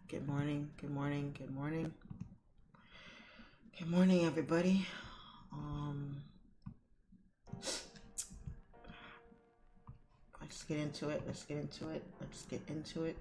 Good morning, good morning, good morning. Good morning, everybody. Let's get into it. Let's get into it. Let's get into it.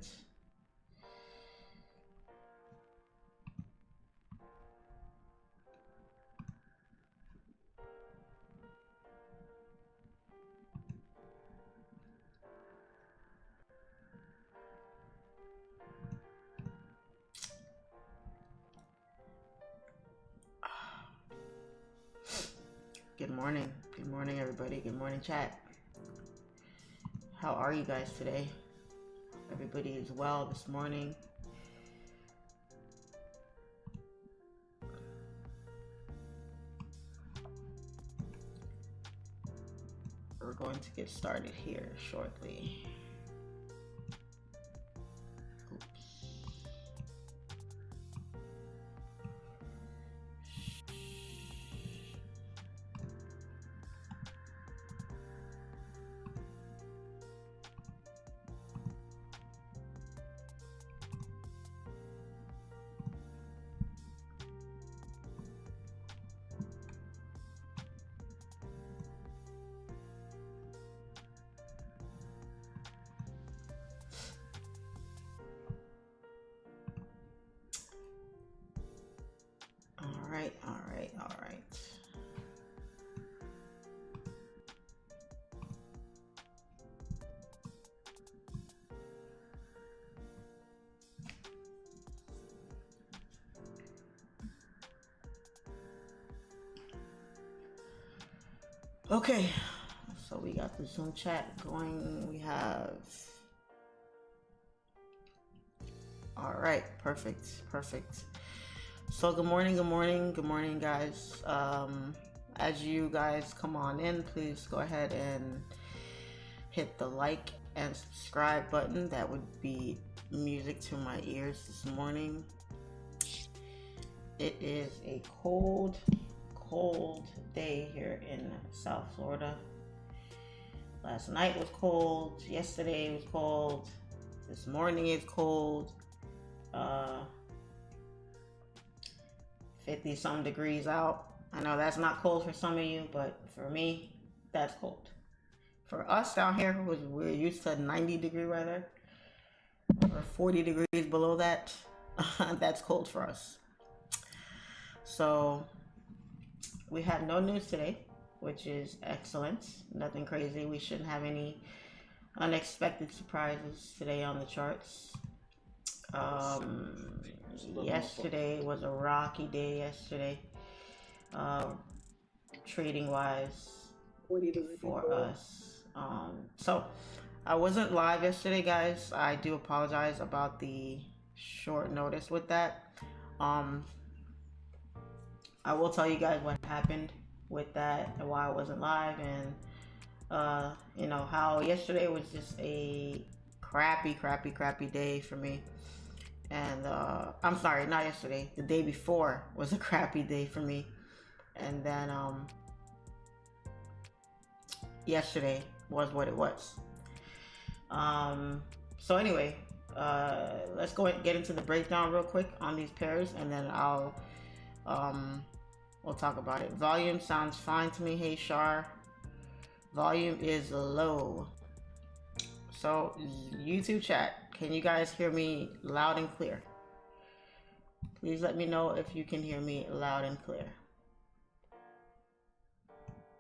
Good morning. Good morning, everybody. Good morning, chat. How are you guys today? Everybody is well this morning. We're going to get started here shortly. All right. Okay, so we got the Zoom chat going. We have, all right, perfect. So good morning, guys. As you guys come on in, please go ahead and hit the like and subscribe button. That would be music to my ears this morning. It is a cold day here in South Florida. Last night was cold, yesterday was cold, this morning is cold. 50 some degrees out. I know that's not cold for some of you, but for me, that's cold. For us down here, we're used to 90-degree weather or 40 degrees below that. That's cold for us. So we have no news today, which is excellent. Nothing crazy. We shouldn't have any unexpected surprises today on the charts. Yesterday was a rocky day yesterday, trading wise for us. So I wasn't live yesterday, guys. I do apologize about the short notice with that. I will tell you guys what happened with that and why I wasn't live, and you know how yesterday was just a crappy day for me. And I'm sorry, not yesterday, the day before was a crappy day for me, and then yesterday was what it was. So anyway, let's go and get into the breakdown real quick on these pairs, and then we'll talk about it. Volume sounds fine to me. Hey Shar, volume is low. So YouTube chat, can you guys hear me loud and clear? Please let me know if you can hear me loud and clear.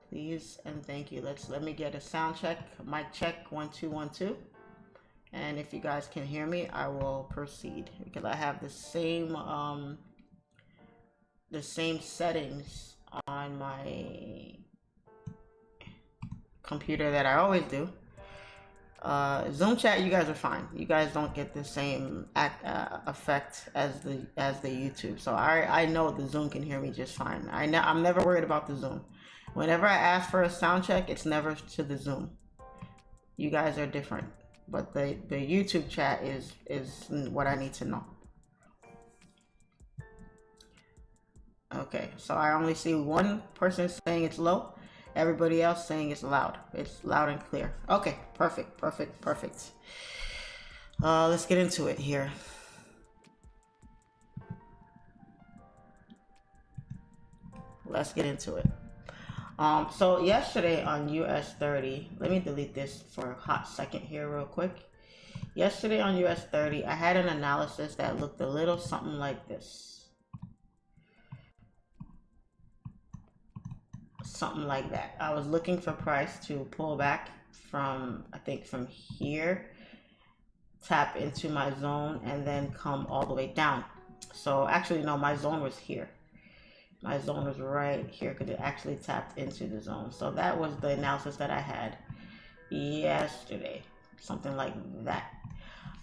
Please and thank you. Let me get a sound check, mic check, 1 2 1 2. And if you guys can hear me, I will proceed because I have the same settings on my computer that I always do. Zoom chat, you guys are fine. You guys don't get the same effect as the YouTube. So I know the Zoom can hear me just fine. I'm never worried about the Zoom. Whenever I ask for a sound check, it's never to the Zoom. You guys are different, but the YouTube chat is what I need to know. Okay, so I only see one person saying it's low. Everybody else saying it's loud. It's loud and clear. Okay, perfect. Let's get into it here. let's get into it. So yesterday on US30, let me delete this for a hot second here real quick. Yesterday on US30, I had an analysis that looked a little something like this. Something like that. I was looking for price to pull back from, I think from here, tap into my zone, and then come all the way down. So actually, no, my zone was here. My zone was right here because it actually tapped into the zone. So that was the analysis that I had yesterday. Something like that.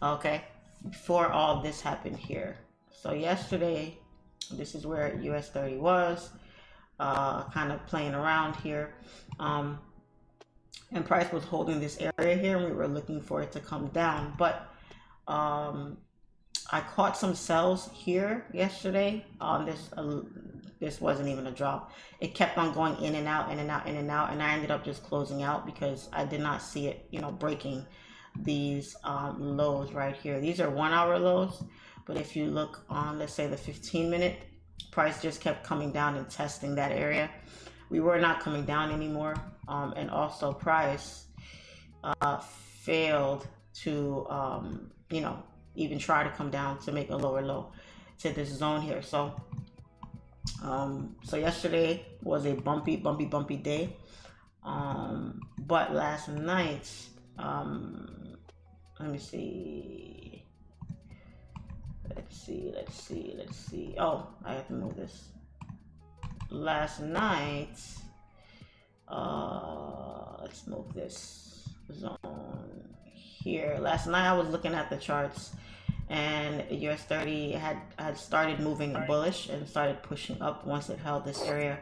Okay. Before all this happened here. So yesterday, this is where US30 was. Kind of playing around here. And price was holding this area here, and we were looking for it to come down. But I caught some sells here yesterday on this. This wasn't even a drop. It kept on going in and out, in and out, in and out, and I ended up just closing out because I did not see it, you know, breaking these lows right here. These are 1 hour lows, but if you look on, let's say the 15-minute, price just kept coming down and testing that area. We were not coming down anymore, and also price failed to, you know, even try to come down to make a lower low to this zone here. So yesterday was a bumpy day, but last night, let me see, let's see, oh, I have to move this. Last night, let's move this zone here. Last night I was looking at the charts, and US30 had started moving bullish and started pushing up once it held this area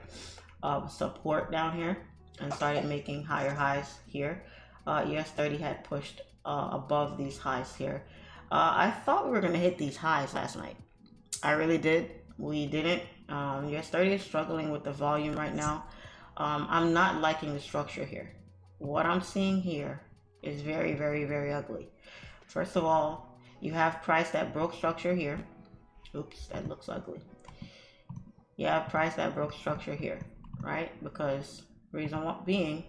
of support down here and started making higher highs here. US30 had pushed above these highs here. I thought we were going to hit these highs last night. I really did. We didn't. US30 is struggling with the volume right now. I'm not liking the structure here. What I'm seeing here is very, very, very ugly. First of all, you have price that broke structure here. Oops, that looks ugly. You have price that broke structure here, right? Because reason being,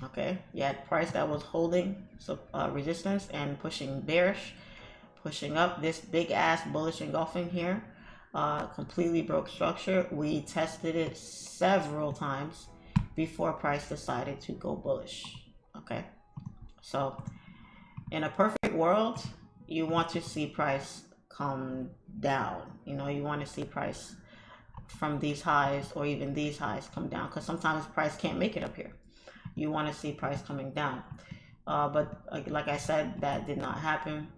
okay, you had price that was holding resistance and pushing bearish, pushing up. This big ass bullish engulfing here completely broke structure. We tested it several times before price decided to go bullish. Okay, so in a perfect world, you want to see price come down. You know, you want to see price from these highs or even these highs come down, because sometimes price can't make it up here. You want to see price coming down, but like I said, that did not happen.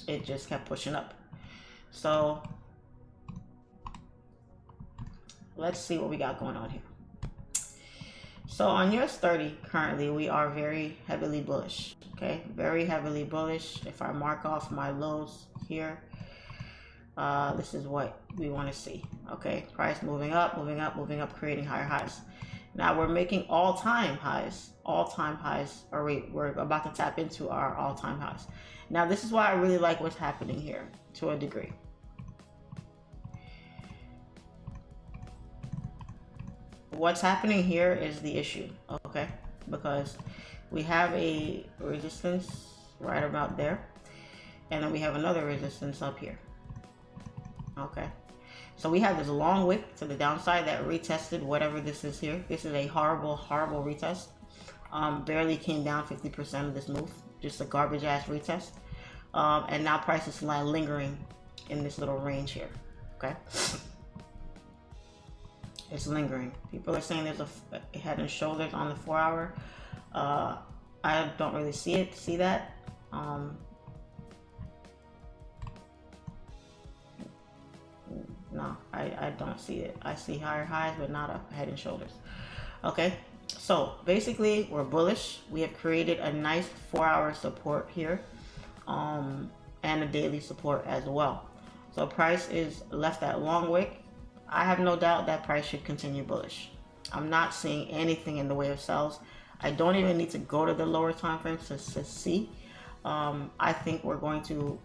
It just kept pushing up. So let's see what we got going on here. So on US30 currently, we are very heavily bullish. Okay, very heavily bullish. If I mark off my lows here, this is what we want to see. Okay, price moving up, moving up, moving up, creating higher highs. Now we're making all-time highs, or we're about to tap into our all-time highs. Now this is why I really like what's happening here to a degree. What's happening here is the issue, okay? Because we have a resistance right about there, and then we have another resistance up here, okay? So we have this long wick to the downside that retested whatever this is here. This is a horrible, horrible retest. Barely came down 50% of this move, just a garbage ass retest. And now price is lingering in this little range here, okay? It's lingering. People are saying there's a head and shoulders on the 4 hour. I don't really see that. No, I don't see it. I see higher highs, but not a head and shoulders. Okay, so basically we're bullish. We have created a nice 4 hour support here, and a daily support as well. So price is left that long wick. I have no doubt that price should continue bullish. I'm not seeing anything in the way of sells. I don't even need to go to the lower time frames to see I think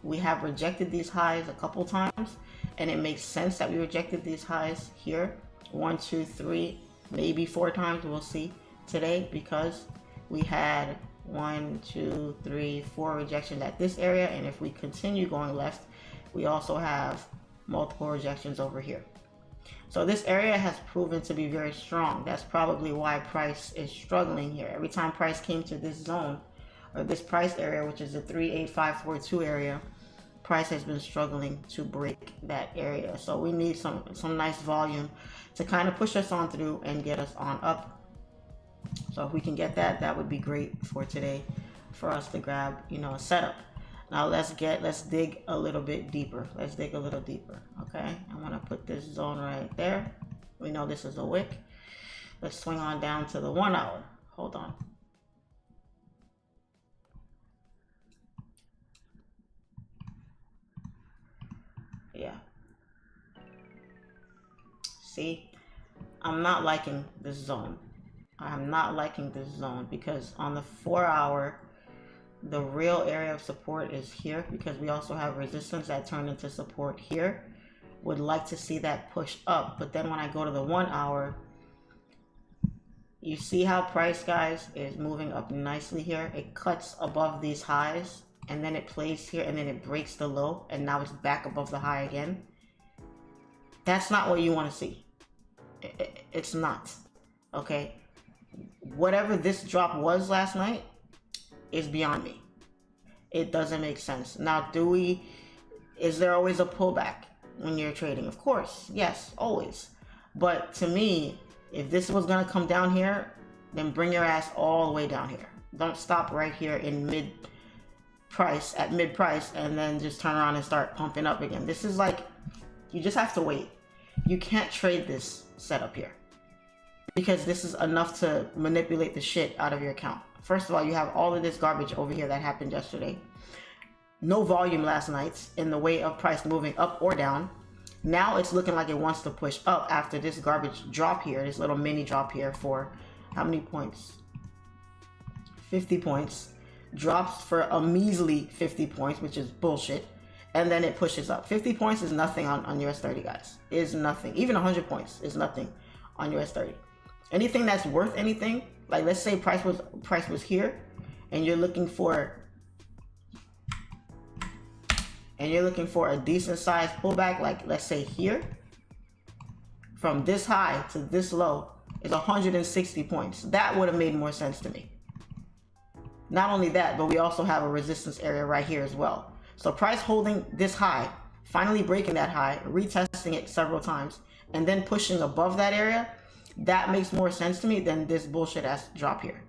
we have rejected these highs a couple times, and it makes sense that we rejected these highs here 1, 2, 3, maybe 4 times. We'll see today, because we had 1, 2, 3, 4 rejections at this area, and if we continue going left, we also have multiple rejections over here. So this area has proven to be very strong. That's probably why price is struggling here. Every time price came to this zone, or this price area, which is the 38542 area, price has been struggling to break that area. So we need some nice volume to kind of push us on through and get us on up. So if we can get that, that would be great for today, for us to grab, you know, a setup. Now let's dig a little bit deeper. Let's dig a little deeper. Okay, I'm gonna put this zone right there. We know this is a wick. Let's swing on down to the 1 hour. Hold on. Yeah. See, I'm not liking this zone. I'm not liking this zone, because on the 4 hour, the real area of support is here, because we also have resistance that turned into support here. Would like to see that push up, but then when I go to the 1 hour, you see how price, guys, is moving up nicely here. It cuts above these highs, and then it plays here, and then it breaks the low, and now it's back above the high again. That's not what you want to see. It's not. Okay, whatever this drop was last night is beyond me. It doesn't make sense. Now, is there always a pullback when you're trading? Of course, yes, always. But to me, if this was gonna come down here, then bring your ass all the way down here. Don't stop right here in mid-price, and then just turn around and start pumping up again. This is like, you just have to wait. You can't trade this setup here, because this is enough to manipulate the shit out of your account. First of all, you have all of this garbage over here that happened yesterday. No volume last night in the way of price moving up or down. Now it's looking like it wants to push up after this garbage drop here, this little mini drop here for how many points? 50 points. Drops for a measly 50 points, which is bullshit. And then it pushes up. 50 points is nothing on US30, guys. Is nothing. Even 100 points is nothing on US30. Anything that's worth anything, like let's say price was here, and you're looking for a decent sized pullback, like let's say here, from this high to this low is 160 points. That would have made more sense to me. Not only that, but we also have a resistance area right here as well. So price holding this high, finally breaking that high, retesting it several times, and then pushing above that area, that makes more sense to me than this bullshit ass drop here.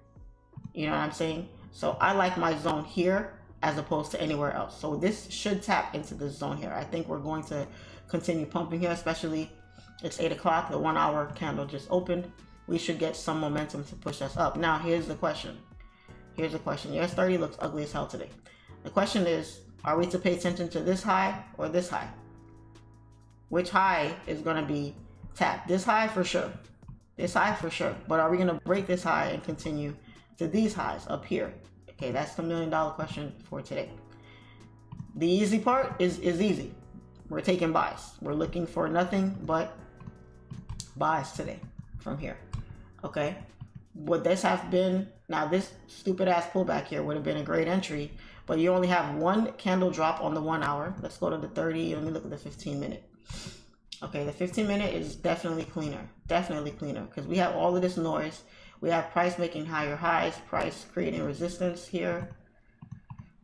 You know what I'm saying? So I like my zone here as opposed to anywhere else. So this should tap into this zone here. I think we're going to continue pumping here, especially it's 8 o'clock. The 1 hour candle just opened. We should get some momentum to push us up. Now, here's the question. US30 looks ugly as hell today. The question is, are we to pay attention to this high or this high? Which high is going to be tapped? This high for sure. This high for sure. But are we going to break this high and continue to these highs up here? Okay, that's the $1 million question for today. The easy part is easy. We're taking buys. We're looking for nothing but buys today from here. Okay. Would this have been, now this stupid ass pullback here would have been a great entry, but you only have one candle drop on the 1 hour. Let's go to the 30. Let me look at the 15 minute. Okay, the 15 minute is definitely cleaner. Definitely cleaner, because we have all of this noise. We have price making higher highs, price creating resistance here,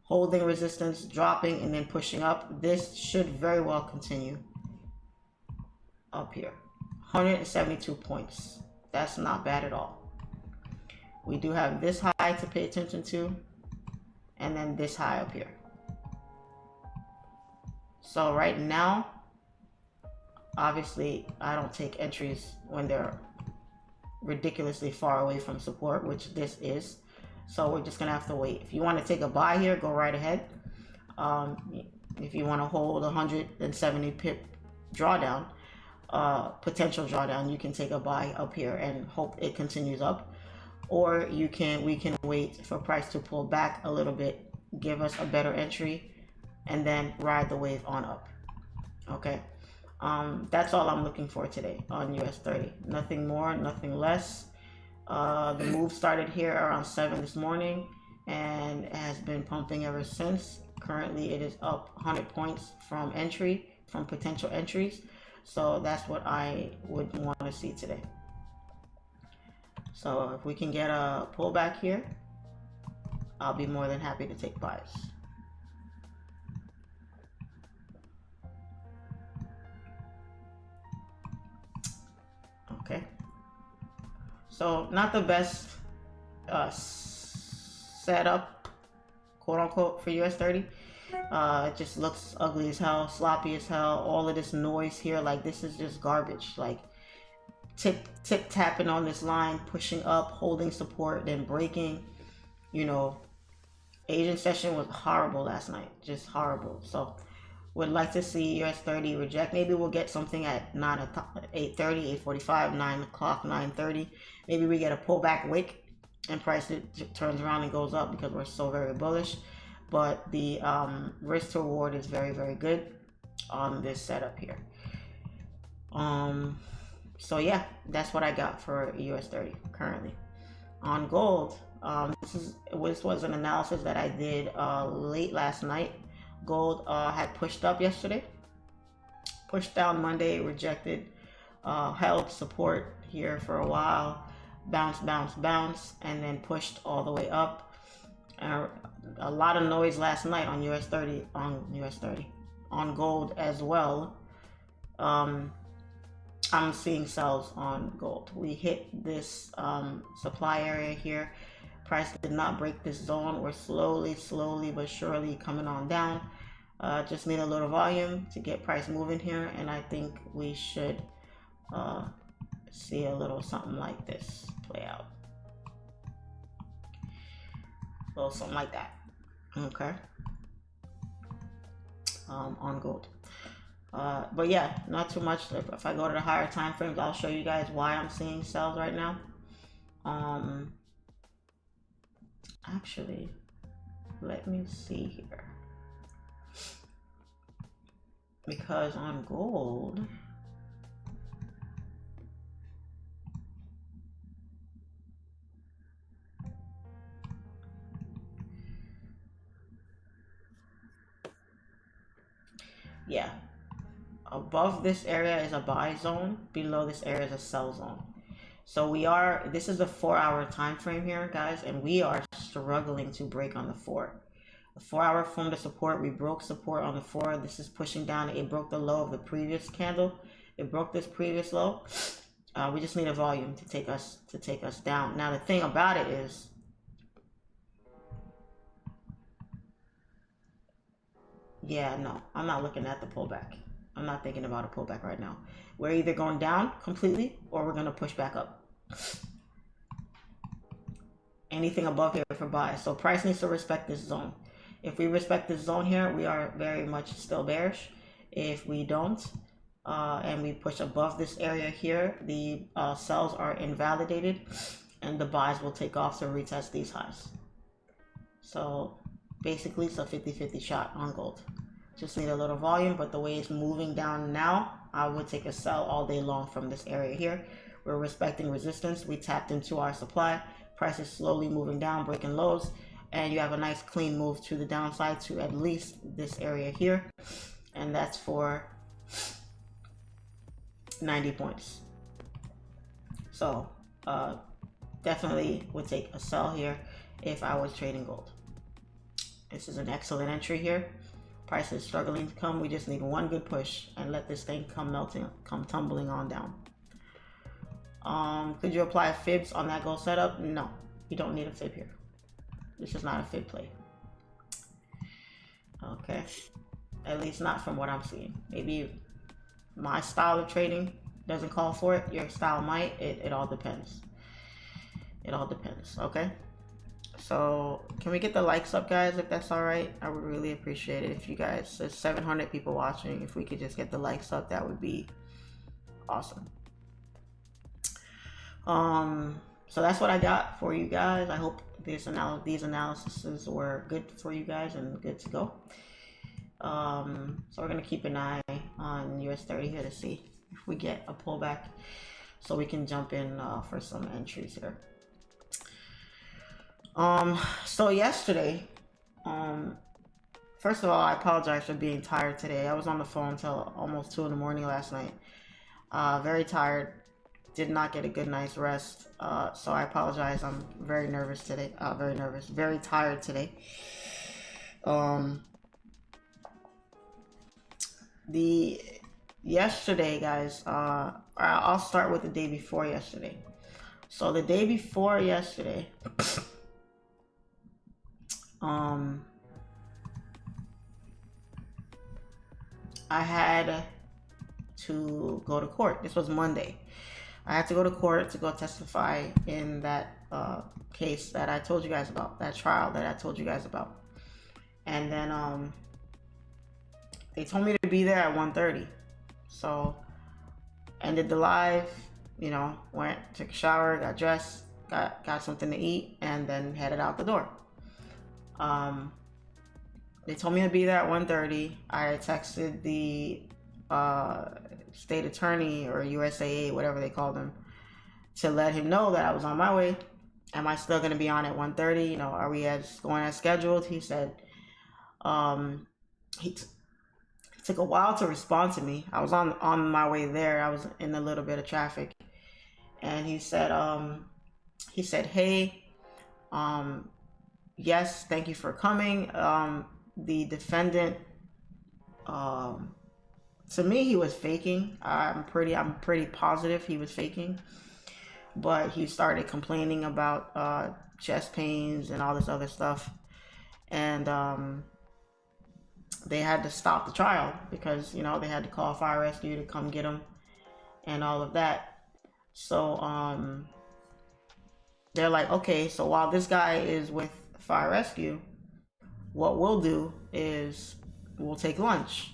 holding resistance, dropping, and then pushing up. This should very well continue up here. 172 points. That's not bad at all. We do have this high to pay attention to, and then this high up here. So right now, obviously, I don't take entries when they're ridiculously far away from support, which this is. So we're just gonna have to wait. If you want to take a buy here, go right ahead. If you want to hold 170 pip drawdown, potential drawdown, you can take a buy up here and hope it continues up. Or we can wait for price to pull back a little bit, give us a better entry, and then ride the wave on up. Okay, that's all I'm looking for today on US30. Nothing more, nothing less. The move started here around 7 this morning and has been pumping ever since. Currently it is up 100 points from potential entries. So that's what I would want to see today. So if we can get a pullback here, I'll be more than happy to take buys. Okay. So not the best setup, quote unquote, for US30. It just looks ugly as hell, sloppy as hell. All of this noise here, like this is just garbage. Like tip tapping on this line, pushing up, holding support, then breaking. You know, Asian session was horrible last night, just horrible. So would like to see US30 reject. Maybe we'll get something at 8:30, 8:45, 9 o'clock, 9:30. Maybe we get a pullback wick and price it turns around and goes up because we're so very bullish. But the risk to reward is very, very good on this setup here. So yeah, that's what I got for US30 currently. On gold, this was an analysis that I did late last night. Gold had pushed up yesterday, pushed down Monday, rejected, held support here for a while, bounce, and then pushed all the way up. A lot of noise last night on US30, on gold as well. I'm seeing sells on gold. We hit this supply area here. Price did not break this zone. We're slowly but surely coming on down. Just need a little volume to get price moving here, and I think we should see a little something like this play out. A little something like that. Okay. On gold. But yeah, not too much. If I go to the higher time frames, I'll show you guys why I'm seeing sells right now. Actually, let me see here, because on gold, yeah, above this area is a buy zone, below this area is a sell zone. So this is the 4-hour time frame here, guys, and we are struggling to break on the 4. The 4-hour formed a support. We broke support on the 4. This is pushing down. It broke the low of the previous candle. It broke this previous low. We just need a volume to take us down. Now the thing about it is, yeah, no, I'm not looking at the pullback. I'm not thinking about a pullback right now. We're either going down completely or we're going to push back up. Anything above here for buy. So price needs to respect this zone. If we respect this zone here, we are very much still bearish. If we don't, and we push above this area here, the sells are invalidated and the buys will take off to retest these highs. So basically it's a 50-50 shot on gold. Just need a little volume, but the way it's moving down now, I would take a sell all day long from this area here. We're respecting resistance. We tapped into our supply. Price is slowly moving down, breaking lows, and you have a nice clean move to the downside to at least this area here, and that's for 90 points. So definitely would take a sell here if I was trading gold. This is an excellent entry here. Price is struggling to come. We just need one good push and let this thing come tumbling on down. Could you apply fibs on that gold setup? No, you don't need a fib here. This is not a fib play. Okay, at least not from what I'm seeing. Maybe my style of trading doesn't call for it. Your style might. It all depends. It all depends. Okay. So can we get the likes up, guys, if that's all right? I would really appreciate it if you guys, there's 700 people watching, if we could just get the likes up, that would be awesome. So that's what I got for you guys. I hope these analyses were good for you guys and good to go. So we're gonna keep an eye on US30 here to see if we get a pullback, so we can jump in for some entries here. So yesterday, first of all, I apologize for being tired today. I was on the phone until almost 2 in the morning last night. Very tired. Did not get a good night's rest. So I apologize. I'm very nervous today. Very tired today. Yesterday, guys, I'll start with the day before yesterday. So the day before yesterday, I had to go to court. This was Monday. I had to go to court to go testify in that case that I told you guys about, that trial that I told you guys about. And then they told me to be there at 1:30. So ended the live, you know, went, took a shower, got dressed, got something to eat, and then headed out the door. They told me to be there at 1:30. I texted the state attorney, or USAA, whatever they call them, to let him know that I was on my way. Am I still going to be on at 1:30? You know, are we going as scheduled? He said, he took a while to respond to me. I was on my way there. I was in a little bit of traffic, and he said, hey, yes, thank you for coming. The defendant, to me, he was faking. I'm pretty positive he was faking, but he started complaining about chest pains and all this other stuff, and they had to stop the trial because, you know, they had to call fire rescue to come get him and all of that. So they're like, okay, so while this guy is with fire rescue, what we'll do is we'll take lunch.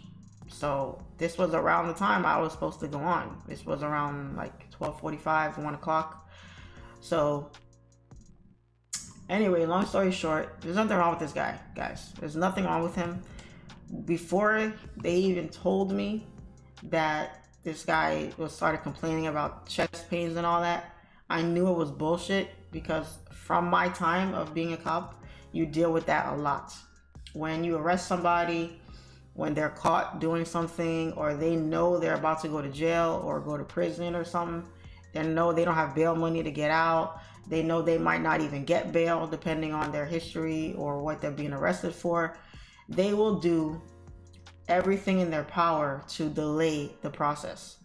So this was around the time I was supposed to go on. This was around like 12:45, 1 o'clock. So anyway, long story short, there's nothing wrong with this guy, guys. There's nothing wrong with him. Before they even told me that this guy started complaining about chest pains and all that, I knew it was bullshit, because from my time of being a cop, you deal with that a lot. When you arrest somebody, when they're caught doing something, or they know they're about to go to jail or go to prison or something, they know they don't have bail money to get out. They know they might not even get bail depending on their history or what they're being arrested for. They will do everything in their power to delay the process.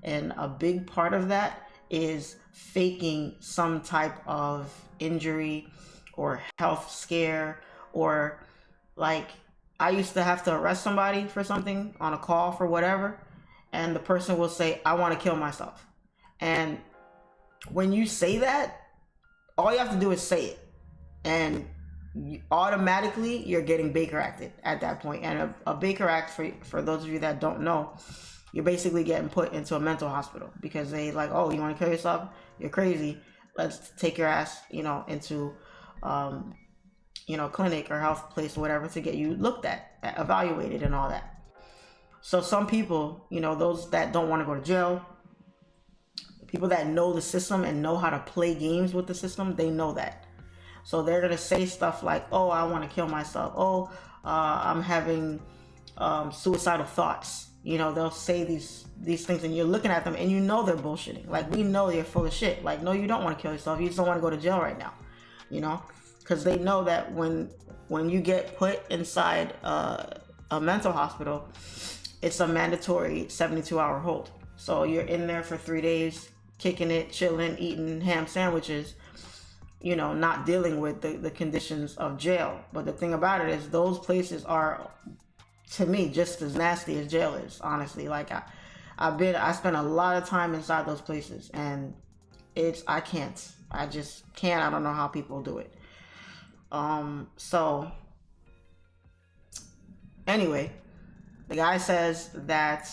And a big part of that is faking some type of injury or health scare, or like, I used to have to arrest somebody for something on a call for whatever, and the person will say, I want to kill myself. And when you say that, all you have to do is say it, and automatically you're getting Baker Acted at that point. And a Baker Act, for those of you that don't know, you're basically getting put into a mental hospital, because they like, oh, you want to kill yourself? You're crazy. Let's take your ass, you know, into you know, clinic or health place or whatever, to get you looked at, evaluated and all that. So some people, you know, those that don't want to go to jail, people that know the system and know how to play games with the system, they know that. So they're going to say stuff like, oh, I want to kill myself. Oh, I'm having suicidal thoughts. You know, they'll say these things, and you're looking at them and you know they're bullshitting. Like, we know you're full of shit. Like, no, you don't want to kill yourself. You just don't want to go to jail right now, you know, because they know that when you get put inside a mental hospital, it's a mandatory 72-hour hold. So you're in there for 3 days, kicking it, chilling, eating ham sandwiches, you know, not dealing with the conditions of jail. But the thing about it is, those places are, to me, just as nasty as jail is, honestly. Like, I spent a lot of time inside those places, and I just can't. I don't know how people do it. So anyway, the guy says that,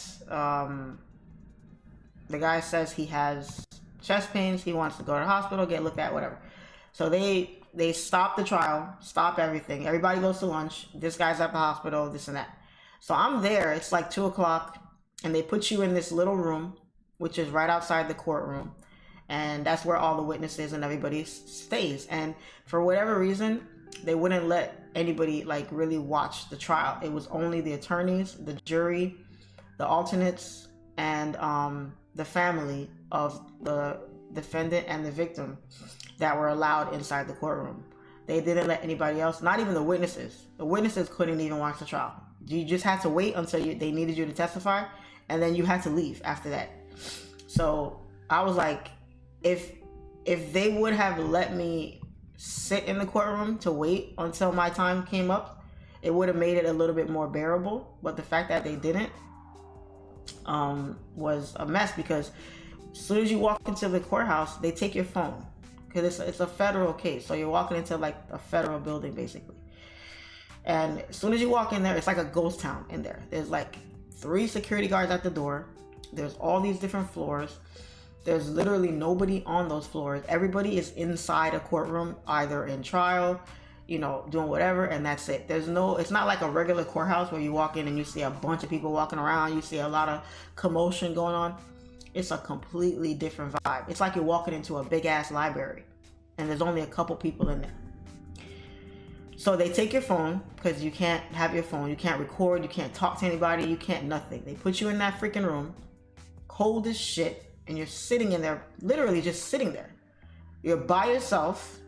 he has chest pains. He wants to go to the hospital, get looked at, whatever. So they stop the trial, stop everything. Everybody goes to lunch. This guy's at the hospital, this and that. So I'm there. It's like 2 o'clock, and they put you in this little room, which is right outside the courtroom. And that's where all the witnesses and everybody stays. And for whatever reason, they wouldn't let anybody like really watch the trial. It was only the attorneys, the jury, the alternates, and the family of the defendant and the victim that were allowed inside the courtroom. They didn't let anybody else, not even the witnesses. The witnesses couldn't even watch the trial. You just had to wait until they needed you to testify, and then you had to leave after that. So I was like, if they would have let me sit in the courtroom to wait until my time came up, it would have made it a little bit more bearable. But the fact that they didn't was a mess, because as soon as you walk into the courthouse, they take your phone, because it's a federal case. So you're walking into like a federal building basically. And as soon as you walk in there, it's like a ghost town in there. There's like 3 security guards at the door. There's all these different floors. There's literally nobody on those floors. Everybody is inside a courtroom, either in trial, you know, doing whatever, and that's it. It's not like a regular courthouse where you walk in and you see a bunch of people walking around. You see a lot of commotion going on. It's a completely different vibe. It's like you're walking into a big ass library and there's only a couple people in there. So they take your phone, because you can't have your phone. You can't record. You can't talk to anybody. You can't nothing. They put you in that freaking room, cold as shit, and you're sitting in there, literally just sitting there. You're by yourself.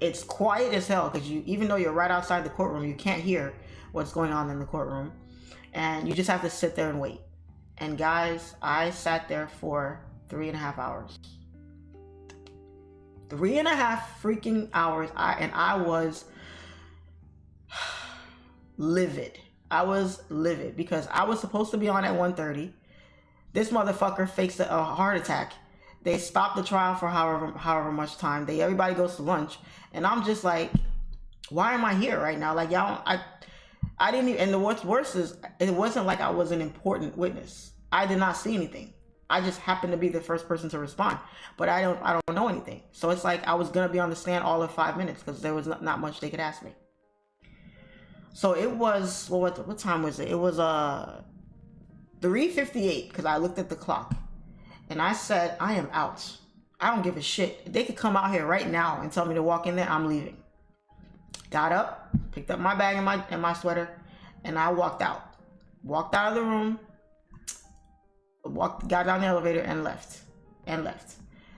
It's quiet as hell, because even though you're right outside the courtroom, you can't hear what's going on in the courtroom. And you just have to sit there and wait. And guys, I sat there for 3.5 hours. 3.5 freaking hours. I was livid. I was livid, because I was supposed to be on at 1:30. This motherfucker fakes a heart attack. They stopped the trial for however much time. Everybody goes to lunch, and I'm just like, why am I here right now? Like, y'all, I didn't even, and what's worse is, it wasn't like I was an important witness. I did not see anything. I just happened to be the first person to respond, but I don't know anything. So it's like I was gonna be on the stand all of 5 minutes, because there was not much they could ask me. So it was, well, what time was it? It was 3:58, because I looked at the clock, and I said, I am out. I don't give a shit. If they could come out here right now and tell me to walk in there, I'm leaving. Got up, picked up my bag and my sweater, and I walked out. Walked out of the room, got down the elevator, and left.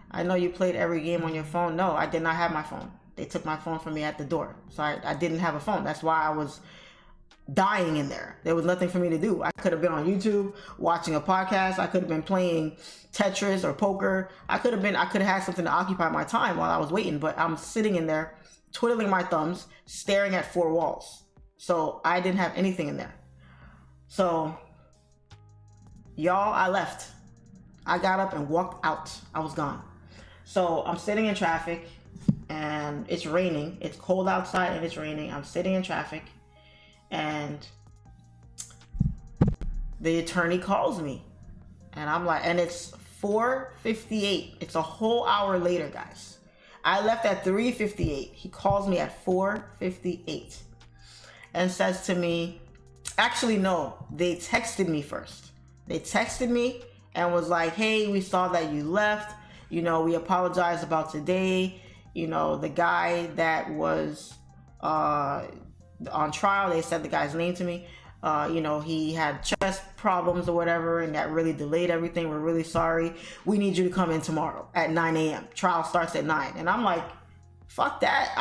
I know you played every game on your phone. No, I did not have my phone. They took my phone from me at the door. So I didn't have a phone. That's why I was dying in there. There was nothing for me to do. I could have been on YouTube watching a podcast. I could have been playing Tetris or poker. I could have had something to occupy my time while I was waiting, but I'm sitting in there twiddling my thumbs, staring at 4 walls. So I didn't have anything in there. So y'all, I left. I got up and walked out. I was gone. So I'm sitting in traffic, and it's raining. It's cold outside and it's raining. I'm sitting in traffic, and the attorney calls me, and I'm like, and it's 4:58. It's a whole hour later, guys. I left at 3:58. He calls me at 4:58 and says to me, actually, no, they texted me first. They texted me and was like, hey, we saw that you left. You know, we apologize about today. You know, the guy that was on trial, they said the guy's name to me. You know, he had chest problems or whatever, and that really delayed everything. We're really sorry. We need you to come in tomorrow at 9 a.m. Trial starts at 9. And I'm like, fuck that.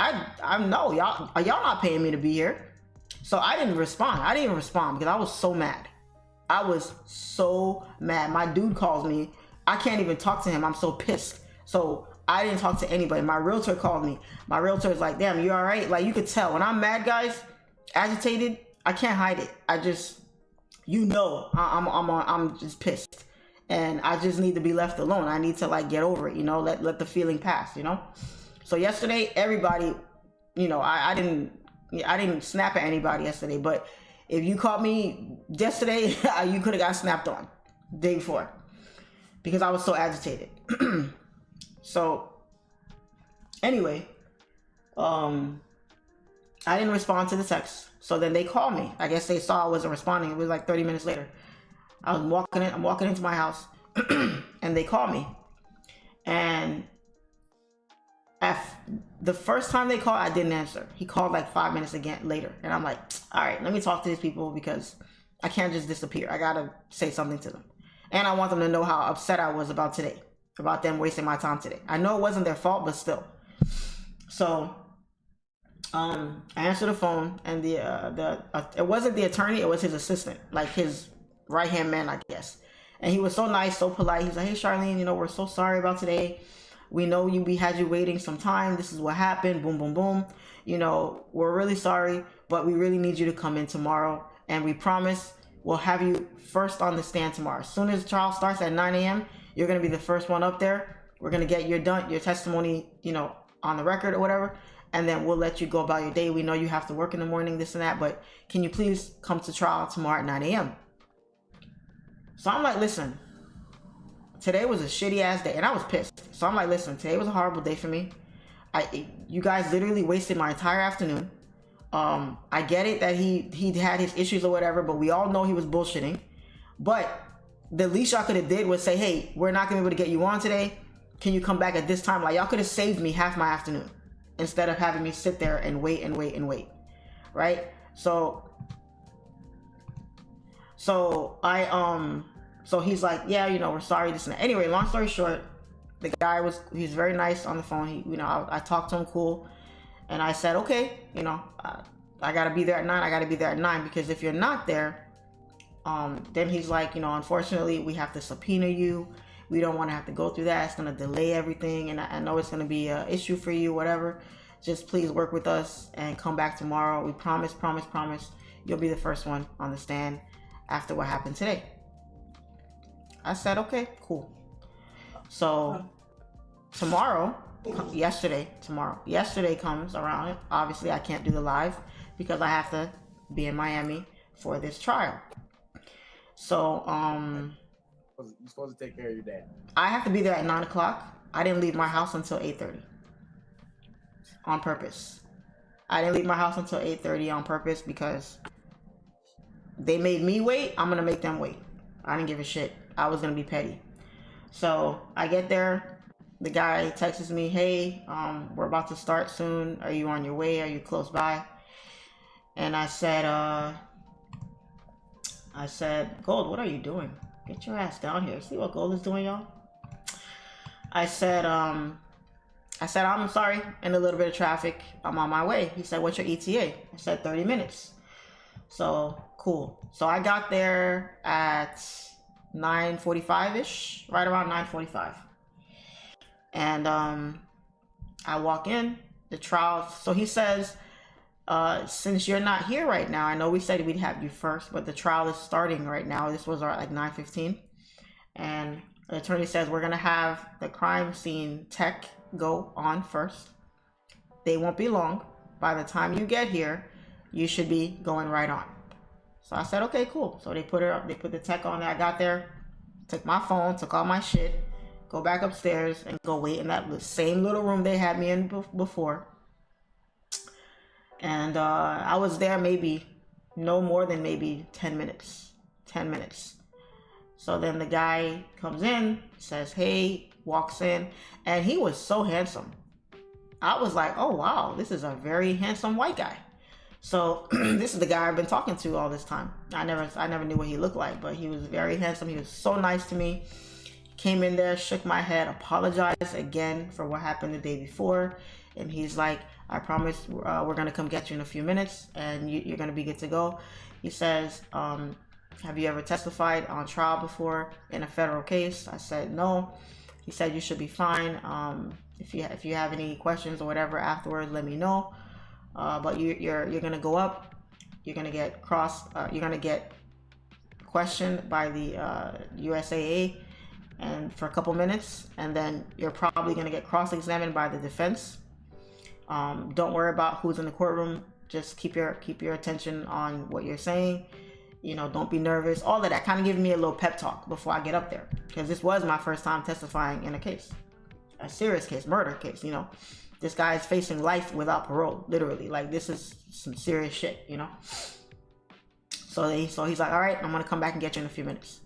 I know y'all not paying me to be here. So I didn't respond. I didn't even respond because I was so mad. I was so mad. My dude calls me. I can't even talk to him. I'm so pissed. So I didn't talk to anybody. My realtor called me. My realtor is like, damn, you all right? Like, you could tell when I'm mad, guys, agitated, I can't hide it. I just, you know, I'm just pissed, and I just need to be left alone. I need to like get over it, you know, let the feeling pass, you know? So yesterday, everybody, you know, I didn't snap at anybody yesterday, but if you caught me yesterday, you could have got snapped on the day before, because I was so agitated. So anyway, I didn't respond to the text. So then they called me. I guess they saw I wasn't responding. It was like 30 minutes later. I'm walking into my house and they called me. And the first time they called, I didn't answer. He called like 5 minutes again later. And I'm like, all right, let me talk to these people because I can't just disappear. I gotta say something to them. And I want them to know how upset I was about today, about them wasting my time today. I know it wasn't their fault, but still. So I answered the phone, and it wasn't the attorney, it was his assistant, like his right-hand man, I guess. And he was so nice, so polite. He's like, hey, Charlene, you know, we're so sorry about today. We know we had you waiting some time. This is what happened. Boom, boom, boom. You know, we're really sorry, but we really need you to come in tomorrow. And we promise we'll have you first on the stand tomorrow. As soon as the trial starts at 9 a.m., you're going to be the first one up there. We're going to get your testimony, you know, on the record or whatever. And then we'll let you go about your day. We know you have to work in the morning, this and that, but can you please come to trial tomorrow at 9 a.m.? So I'm like, listen, today was a shitty ass day, and I was pissed. So I'm like, listen, today was a horrible day for me. You guys literally wasted my entire afternoon. I get it that he had his issues or whatever, but we all know he was bullshitting. But the least y'all could have did was say, hey, we're not gonna be able to get you on today. Can you come back at this time? Like, y'all could have saved me half my afternoon instead of having me sit there and wait and wait and wait, right? So he's like, yeah, you know, we're sorry, this and that. Anyway, long story short, the guy he's very nice on the phone. I talked to him cool, and I said, okay, you know, I gotta be there at 9. I gotta be there at 9 because if you're not there, then he's like, you know, unfortunately, we have to subpoena you. We don't want to have to go through that. It's gonna delay everything, and I know it's gonna be an issue for you, whatever. Just please work with us and come back tomorrow. We promise. You'll be the first one on the stand after what happened today. I said, okay, cool. So yesterday comes around. Obviously, I can't do the live because I have to be in Miami for this trial. So, you're supposed to take care of your dad. I have to be there at 9 o'clock. I didn't leave my house until 8:30 on purpose. I didn't leave my house until 8:30 on purpose because they made me wait. I'm gonna make them wait. I didn't give a shit. I was gonna be petty. So I get there. The guy texts me, hey, we're about to start soon. Are you on your way? Are you close by? And I said, Gold, what are you doing? Get your ass down here. See what Gold is doing, y'all? I said, I'm sorry, in a little bit of traffic. I'm on my way. He said, what's your ETA? I said 30 minutes. So cool. So I got there at 9:45-ish, right around 9:45. And I walk in, the trial. So he says, since you're not here right now, I know we said we'd have you first, but the trial is starting right now. This was like 9:15. And the attorney says we're gonna have the crime scene tech go on first. They won't be long. By the time you get here, you should be going right on. So I said, okay, cool. So they put the tech on there. I got there, took my phone, took all my shit, go back upstairs and go wait in that same little room they had me in before. And I was there maybe no more than maybe 10 minutes. So then the guy comes in, says, hey, walks in, and he was so handsome. I was like, oh, wow, this is a very handsome white guy. So this is the guy I've been talking to all this time. I never knew what he looked like, but he was very handsome. He was so nice to me. Came in there, shook my head, apologized again for what happened the day before. And he's like, I promise we're going to come get you in a few minutes and you're going to be good to go. He says, have you ever testified on trial before in a federal case? I said, no. He said, you should be fine. If you have any questions or whatever afterwards, let me know. But you're going to go up. You're going to get questioned by the USAA and for a couple minutes, and then you're probably going to get cross-examined by the defense. Don't worry about who's in the courtroom. Just keep your attention on what you're saying. You know, don't be nervous. All of that kind of giving me a little pep talk before I get up there, because this was my first time testifying in a case. a serious case, murder case, you know. This guy is facing life without parole, literally. Like, this is some serious shit, you know. So he's like, all right, I'm gonna come back and get you in a few minutes.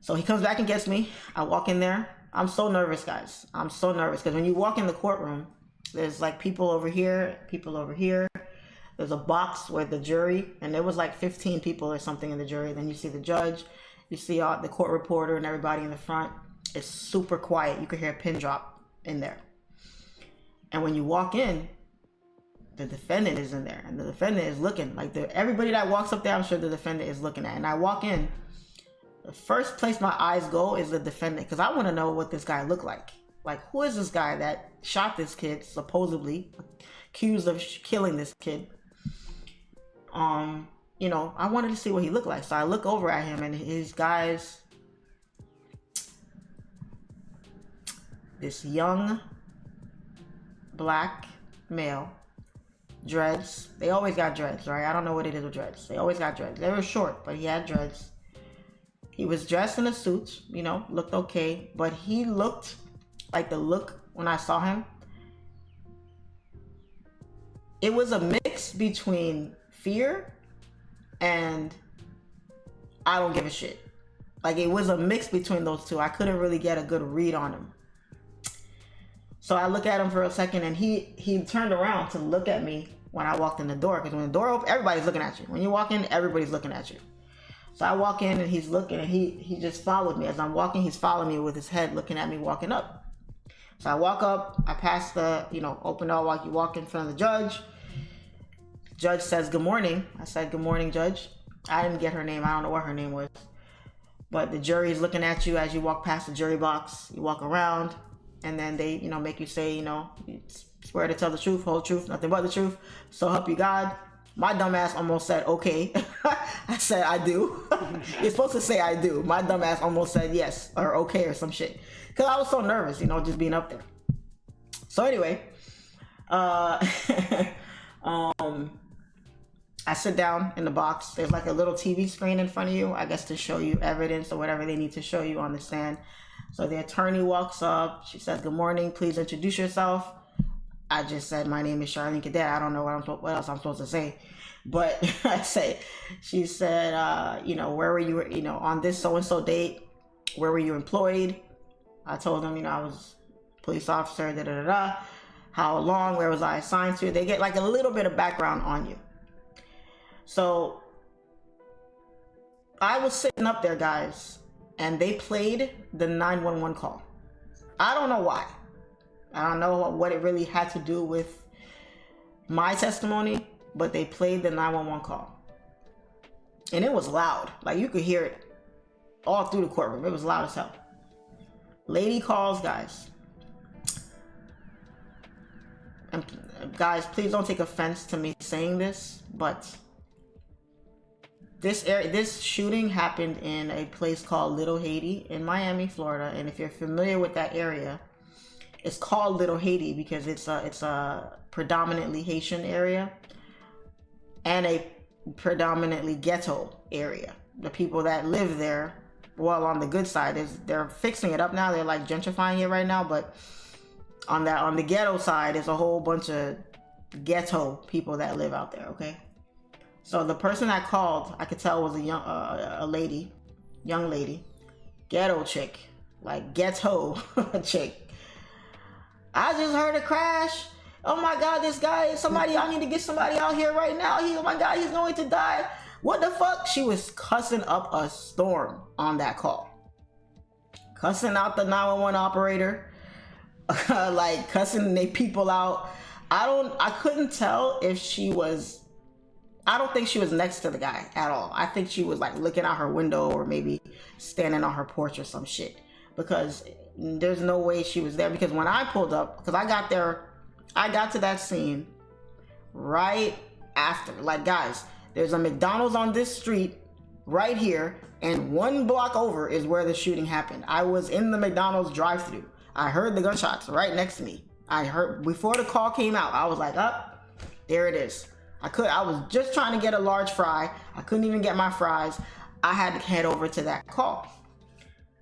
So he comes back and gets me. I walk in there. I'm so nervous, guys. I'm so nervous because when you walk in the courtroom, there's like people over here, people over here. There's a box where the jury, and there was like 15 people or something in the jury. Then you see the judge, you see the court reporter and everybody in the front. It's super quiet. You could hear a pin drop in there. And when you walk in, the defendant is in there, and the defendant is looking like everybody that walks up there, I'm sure the defendant is looking at. And I walk in, the first place my eyes go is the defendant, because I want to know what this guy looked like. Like, who is this guy that shot this kid, supposedly accused of killing this kid? You know, I wanted to see what he looked like. So I look over at him, and his guy's this young black male, dreads. They always got dreads, right? I don't know what it is with dreads. They always got dreads. They were short, but he had dreads. He was dressed in a suit, you know, looked okay, but he looked like the look when I saw him. It was a mix between fear and I don't give a shit. Like, it was a mix between those two. I couldn't really get a good read on him. So I look at him for a second, and he turned around to look at me when I walked in the door. Because when the door opens, everybody's looking at you. When you walk in, everybody's looking at you. So I walk in, and he's looking, and he just followed me. As I'm walking, he's following me with his head looking at me walking up. So I walk up, I pass the, you know, open door, while you walk in front of the judge. Judge says, good morning. I said, good morning, Judge. I didn't get her name. I don't know what her name was. But the jury is looking at you as you walk past the jury box. You walk around, and then they, you know, make you say, you know, you swear to tell the truth, whole truth, nothing but the truth. So help you God. My dumbass almost said, okay. I said, I do. You're supposed to say I do. My dumbass almost said yes or okay or some shit. Because I was so nervous, you know, just being up there. So anyway, I sit down in the box. There's like a little TV screen in front of you, I guess, to show you evidence or whatever they need to show you on the stand. So the attorney walks up. She says, good morning. Please introduce yourself. I just said, my name is Charlene Cadet. I don't know what else I'm supposed to say. But she said, you know, where were you, you know, on this so-and-so date, where were you employed? I told them, you know, I was a police officer, da-da-da-da. How long, where was I assigned to? They get like a little bit of background on you. So I was sitting up there, guys, and they played the 911 call. I don't know why. I don't know what it really had to do with my testimony, but they played the 911 call. And it was loud. Like, you could hear it all through the courtroom. It was loud as hell. Lady calls, guys. And guys, please don't take offense to me saying this, but this shooting happened in a place called Little Haiti in Miami, Florida. And if you're familiar with that area, it's called Little Haiti because it's a predominantly Haitian area and a predominantly ghetto area. The people that live there, well, on the good side, they're fixing it up now. They're like gentrifying it right now, but on the ghetto side, there's a whole bunch of ghetto people that live out there. Okay. So the person that called, I could tell, was a young lady, ghetto chick, like ghetto chick. I just heard a crash. Oh my God, this guy, somebody, I need to get somebody out here right now. Oh my God, he's going to die. What the fuck? She was cussing up a storm on that call. Cussing out the 911 operator, like cussing the people out. I couldn't tell if she was, I don't think she was next to the guy at all. I think she was like looking out her window or maybe standing on her porch or some shit, because there's no way she was there. Because when I pulled up, because I got to that scene right after. Like, guys, there's a McDonald's on this street right here, and 1 block over is where the shooting happened. I was in the McDonald's drive-thru. I heard the gunshots right next to me. I heard, before the call came out, I was like, there it is. I was just trying to get a large fry. I couldn't even get my fries. I had to head over to that call.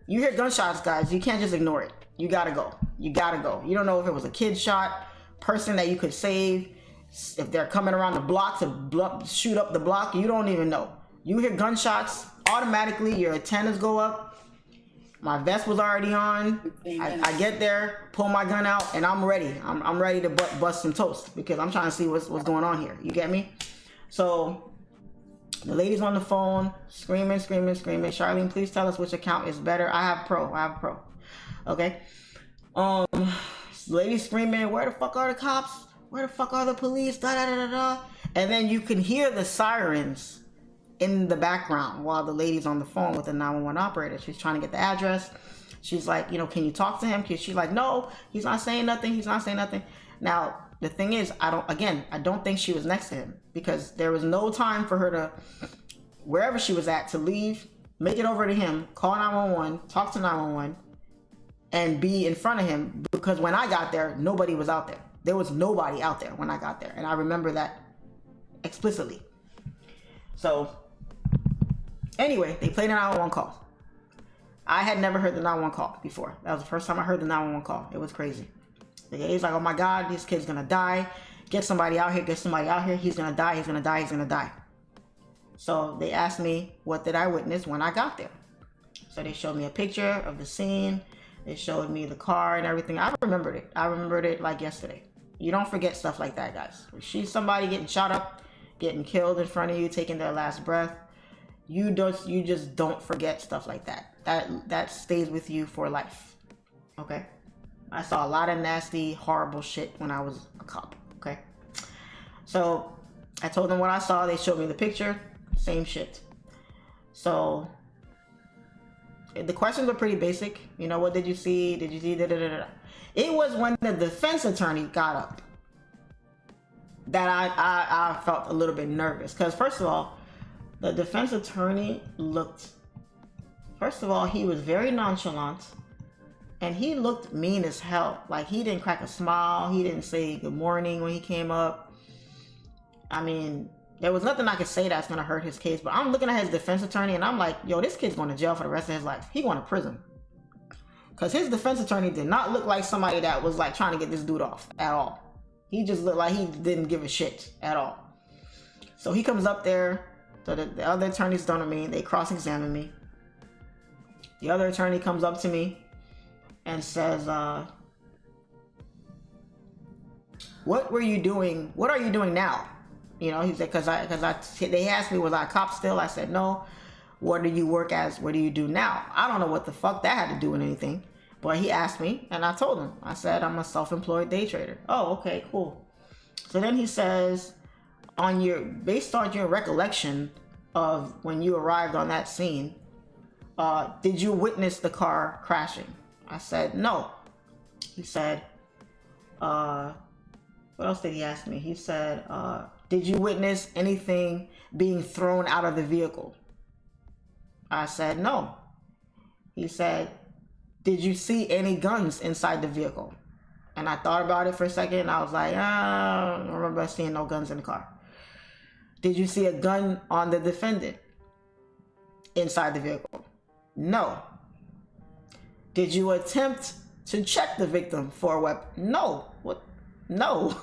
You hear gunshots, guys. You can't just ignore it. You gotta go. You gotta go. You don't know if it was a kid shot, person that you could save, if they're coming around the block to shoot up the block. You don't even know. You hear gunshots, automatically your antennas go up. My vest was already on. I get there, pull my gun out, and I'm ready. I'm ready to bust some toast because I'm trying to see what's going on here. You get me? So the lady's on the phone, screaming. Charlene, please tell us which account is better. I have Pro. Okay. Lady screaming, where the fuck are the cops? Where the fuck are the police? Da da da da da. And then you can hear the sirens in the background while the lady's on the phone with the 911 operator. She's trying to get the address. She's like, you know, can you talk to him? She's like, no, he's not saying nothing. Now, the thing is, I don't think she was next to him because there was no time for her to, wherever she was at, to leave, make it over to him, call 911, talk to 911, and be in front of him, because when I got there, nobody was out there. There was nobody out there when I got there, and I remember that explicitly. So anyway, they played a 911 call. I had never heard the 911 call before. That was the first time I heard the 911 call. It was crazy. He's like, oh my God, this kid's gonna die. Get somebody out here, He's gonna die. So they asked me, what did I witness when I got there? So they showed me a picture of the scene. They showed me the car and everything. I remembered it. I remembered it like yesterday. You don't forget stuff like that, guys. If you see somebody getting shot up, getting killed in front of you, taking their last breath, you just don't forget stuff like that. That stays with you for life. Okay? I saw a lot of nasty, horrible shit when I was a cop. Okay? So I told them what I saw. They showed me the picture. Same shit. So the questions were pretty basic. You know, what did you see? Did you see da da da da? It was when the defense attorney got up that I felt a little bit nervous. Because first of all, the defense attorney looked, first of all, he was very nonchalant. And he looked mean as hell. Like, he didn't crack a smile. He didn't say good morning when he came up. I mean, there was nothing I could say that's going to hurt his case. But I'm looking at his defense attorney and I'm like, yo, this kid's going to jail for the rest of his life. He going to prison. Because his defense attorney did not look like somebody that was like trying to get this dude off at all. He just looked like he didn't give a shit at all. So he comes up there. So the other attorneys done to me. They cross-examine me. The other attorney comes up to me and says, what were you doing? What are you doing now? You know, he said, they asked me, was I a cop still? I said, no. What do you work as? What do you do now? I don't know what the fuck that had to do with anything. But he asked me and I told him. I said, I'm a self-employed day trader. Oh, okay, cool. So then he says, based on your recollection of when you arrived on that scene, did you witness the car crashing? I said, no. He said, what else did he ask me? He said, did you witness anything being thrown out of the vehicle? I said, no. He said, did you see any guns inside the vehicle? And I thought about it for a second. And I was like, I don't remember seeing no guns in the car. Did you see a gun on the defendant inside the vehicle? No. Did you attempt to check the victim for a weapon? No. What? No.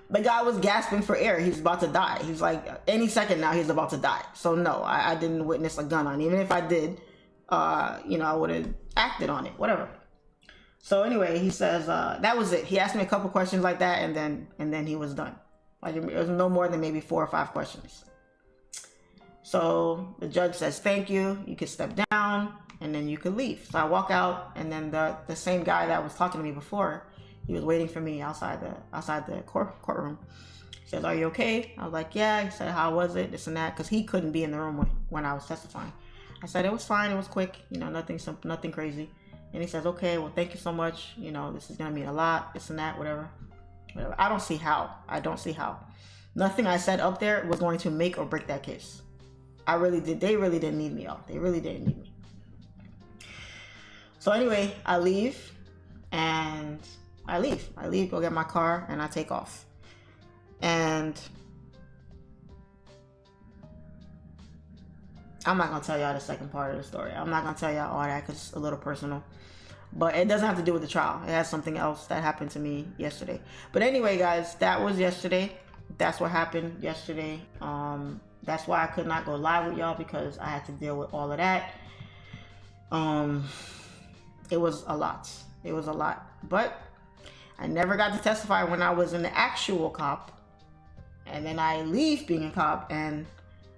The guy was gasping for air. He's about to die. He's like, any second now he's about to die. So no, I didn't witness a gun on. Even if I did, you know, I would have acted on it, whatever. So anyway, he says, that was it. He asked me a couple questions like that, and then he was done. Like, it was no more than maybe 4 or 5 questions. So the judge says, thank you. You can step down, and then you can leave. So I walk out, and then the same guy that was talking to me before, he was waiting for me outside the courtroom. He says, are you okay? I was like, yeah. He said, how was it? This and that. Because he couldn't be in the room when I was testifying. I said, it was fine. It was quick. You know, nothing crazy. And he says, okay, well, thank you so much. You know, this is going to mean a lot. This and that, whatever. I don't see how. Nothing I said up there was going to make or break that case. They really didn't need me, y'all. They really didn't need me. So anyway, I leave. And I leave, go get my car, and I take off. And I'm not going to tell y'all the second part of the story. I'm not going to tell y'all all that because it's a little personal. But it doesn't have to do with the trial. It has something else that happened to me yesterday. But anyway, guys, that was yesterday. That's what happened yesterday. That's why I could not go live with y'all, because I had to deal with all of that. It was a lot. It was a lot. But I never got to testify when I was an actual cop. And then I leave being a cop, and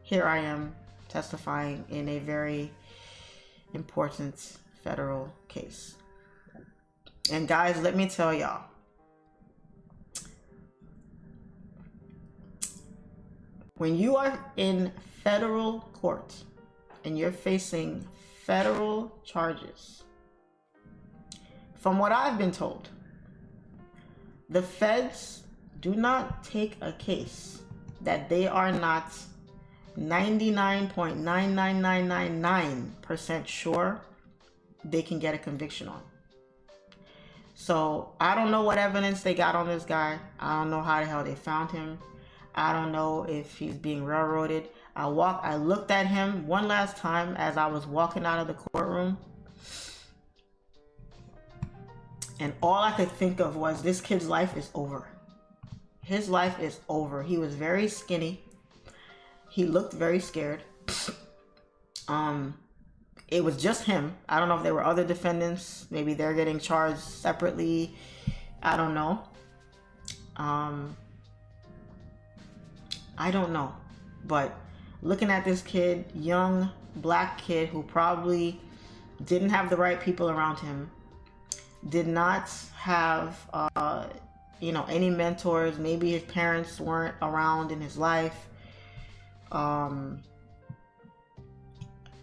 here I am testifying in a very important federal case. And guys, let me tell y'all, when you are in federal court and you're facing federal charges, from what I've been told, the feds do not take a case that they are not 99.99999% sure they can get a conviction on. So I don't know what evidence they got on this guy. I don't know how the hell they found him. I don't know if he's being railroaded. I looked at him one last time as I was walking out of the courtroom, and all I could think of was, this kid's life is over. His life is over. He was very skinny. He looked very scared. It was just him. I don't know if there were other defendants. Maybe they're getting charged separately. I don't know. I don't know. But looking at this kid, young black kid who probably didn't have the right people around him, did not have, any mentors. Maybe his parents weren't around in his life.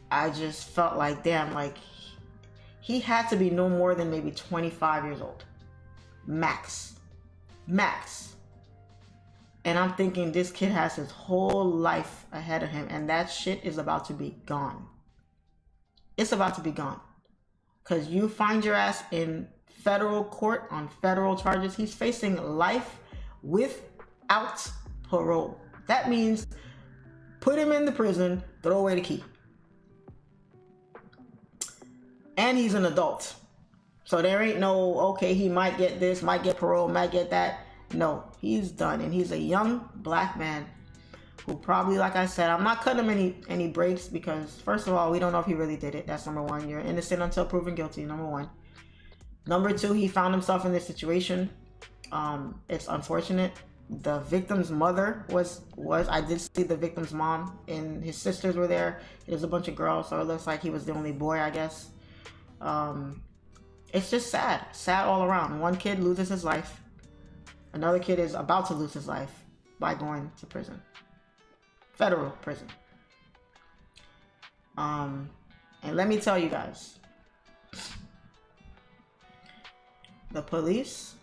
I just felt like, damn, like he had to be no more than maybe 25 years old. Max. And I'm thinking, this kid has his whole life ahead of him, and that shit is about to be gone. It's about to be gone. Because you find your ass in federal court on federal charges. He's facing life without parole. That means put him in the prison, throw away the key. And he's an adult. So there ain't no, okay, he might get this, might get parole, might get that. No, he's done. And he's a young black man who probably, like I said, I'm not cutting him any breaks, because first of all, we don't know if he really did it. That's number one. You're innocent until proven guilty, number one. Number two, he found himself in this situation. It's unfortunate. The victim's mother was I did see the victim's mom, and his sisters were there. There's a bunch of girls, so it looks like he was the only boy, I guess. It's just sad all around. One kid loses his life. Another kid is about to lose his life by going to prison. Federal prison. And let me tell you guys, the police,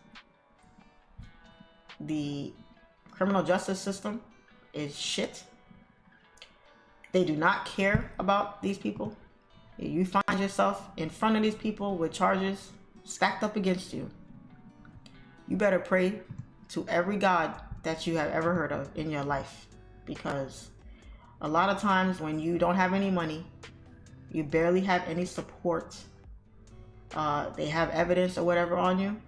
the criminal justice system is shit. They do not care about these people. You find yourself in front of these people with charges stacked up against you, you better pray to every God that you have ever heard of in your life, because a lot of times when you don't have any money, you barely have any support, they have evidence or whatever on you,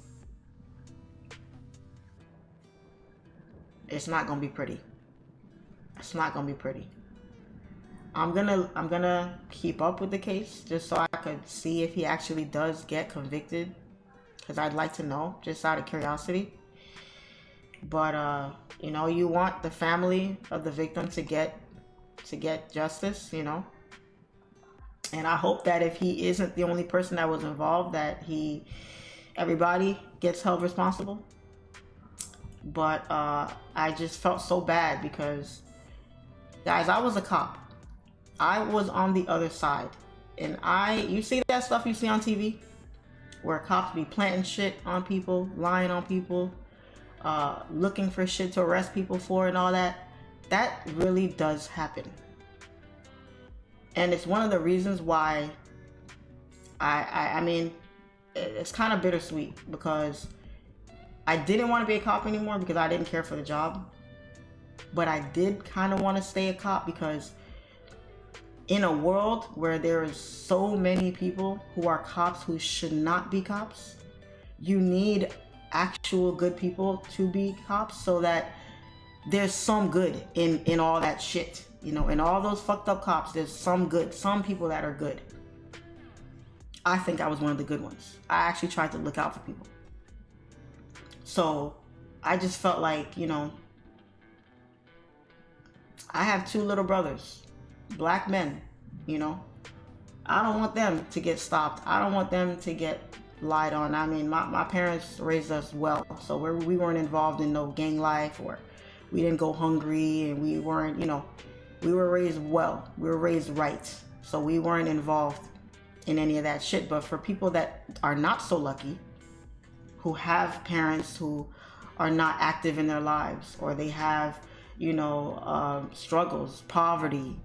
it's not gonna be pretty. It's not gonna be pretty. I'm gonna keep up with the case just so I could see if he actually does get convicted, because I'd like to know, just out of curiosity. But you want the family of the victim to get justice, and I hope that if he isn't the only person that was involved, that everybody gets held responsible. But I just felt so bad because, guys, I was a cop. I was on the other side, and you see that stuff you see on TV where cops be planting shit on people, lying on people, looking for shit to arrest people for and all that. That really does happen. And it's one of the reasons why I mean, it's kind of bittersweet, because I didn't want to be a cop anymore because I didn't care for the job. But I did kind of want to stay a cop because in a world where there is so many people who are cops who should not be cops, you need actual good people to be cops so that there's some good in all that shit. You know, in all those fucked up cops, there's some good, some people that are good. I think I was one of the good ones. I actually tried to look out for people. So I just felt like, you know, I have 2 little brothers, black men, you know. I don't want them to get stopped. I don't want them to get lied on. I mean, my parents raised us well, so we weren't involved in no gang life, or we didn't go hungry, and we weren't, you know, we were raised well. We were raised right, so we weren't involved in any of that shit. But for people that are not so lucky, who have parents who are not active in their lives, or they have, you know, struggles, poverty,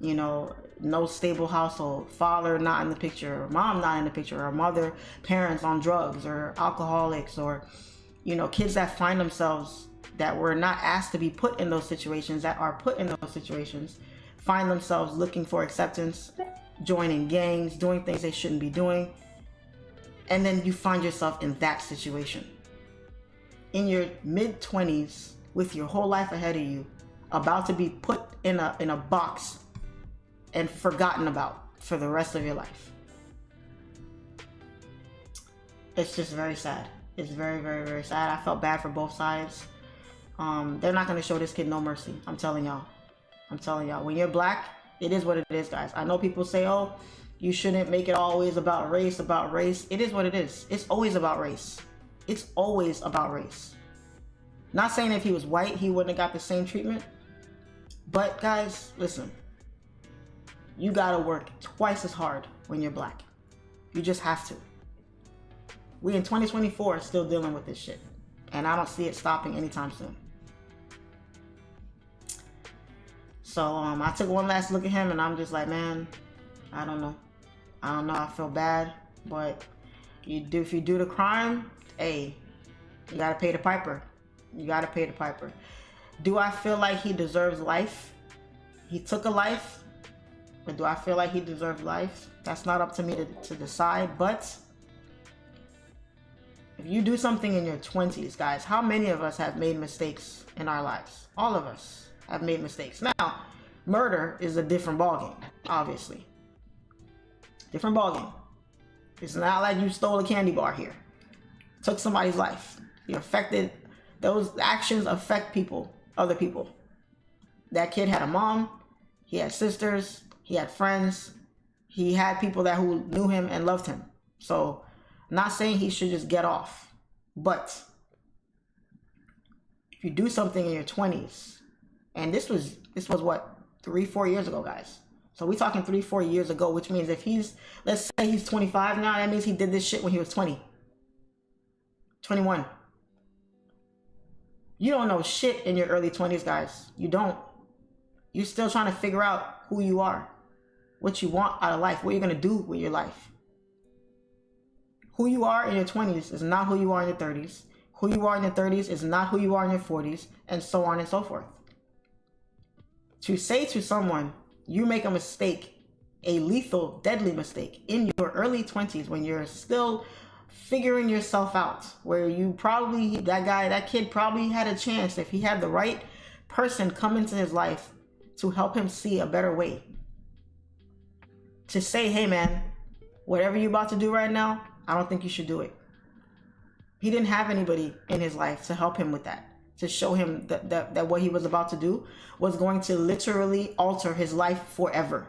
you know, no stable household, father not in the picture, or mom not in the picture, or mother, parents on drugs or alcoholics, or, you know, kids that find themselves, that were not asked to be put in those situations, that are put in those situations, find themselves looking for acceptance, joining gangs, doing things they shouldn't be doing, and then you find yourself in that situation. In your mid-20s, with your whole life ahead of you, about to be put in a box and forgotten about for the rest of your life. It's just very sad. It's very, very, very sad. I felt bad for both sides. They're not going to show this kid no mercy. I'm telling y'all. I'm telling y'all. When you're black, it is what it is, guys. I know people say, oh, you shouldn't make it always about race, about race. It is what it is. It's always about race. It's always about race. Not saying if he was white, he wouldn't have got the same treatment. But guys, listen. You gotta work twice as hard when you're black. You just have to. We in 2024 are still dealing with this shit. And I don't see it stopping anytime soon. So I took one last look at him, and I'm just like, man, I don't know. I feel bad. But if you do the crime, hey, you gotta pay the piper. You gotta pay the piper. Do I feel like he deserves life? He took a life. But do I feel like he deserves life? That's not up to me to decide. But if you do something in your 20s, guys, how many of us have made mistakes in our lives? All of us have made mistakes. Now, murder is a different ballgame, obviously. Different ballgame. It's not like you stole a candy bar here. Took somebody's life. You affected, those actions affect people, other people. That kid had a mom, he had sisters, he had friends, he had people who knew him and loved him. So, not saying he should just get off, but if you do something in your 20s, and this was what, 3-4 years ago, guys. So we're talking 3-4 years ago, which means if let's say he's 25 now, that means he did this shit when he was 20, 21. You don't know shit in your early 20s, guys. You don't. You're still trying to figure out who you are, what you want out of life, what you're gonna do with your life. Who you are in your 20s is not who you are in your 30s. Who you are in your 30s is not who you are in your 40s, and so on and so forth. To say to someone, you make a mistake, a lethal, deadly mistake, in your early 20s when you're still figuring yourself out, where you probably, that kid probably had a chance, if he had the right person come into his life to help him see a better way. To say, hey man, whatever you're about to do right now, I don't think you should do it. He didn't have anybody in his life to help him with that, to show him that what he was about to do was going to literally alter his life forever.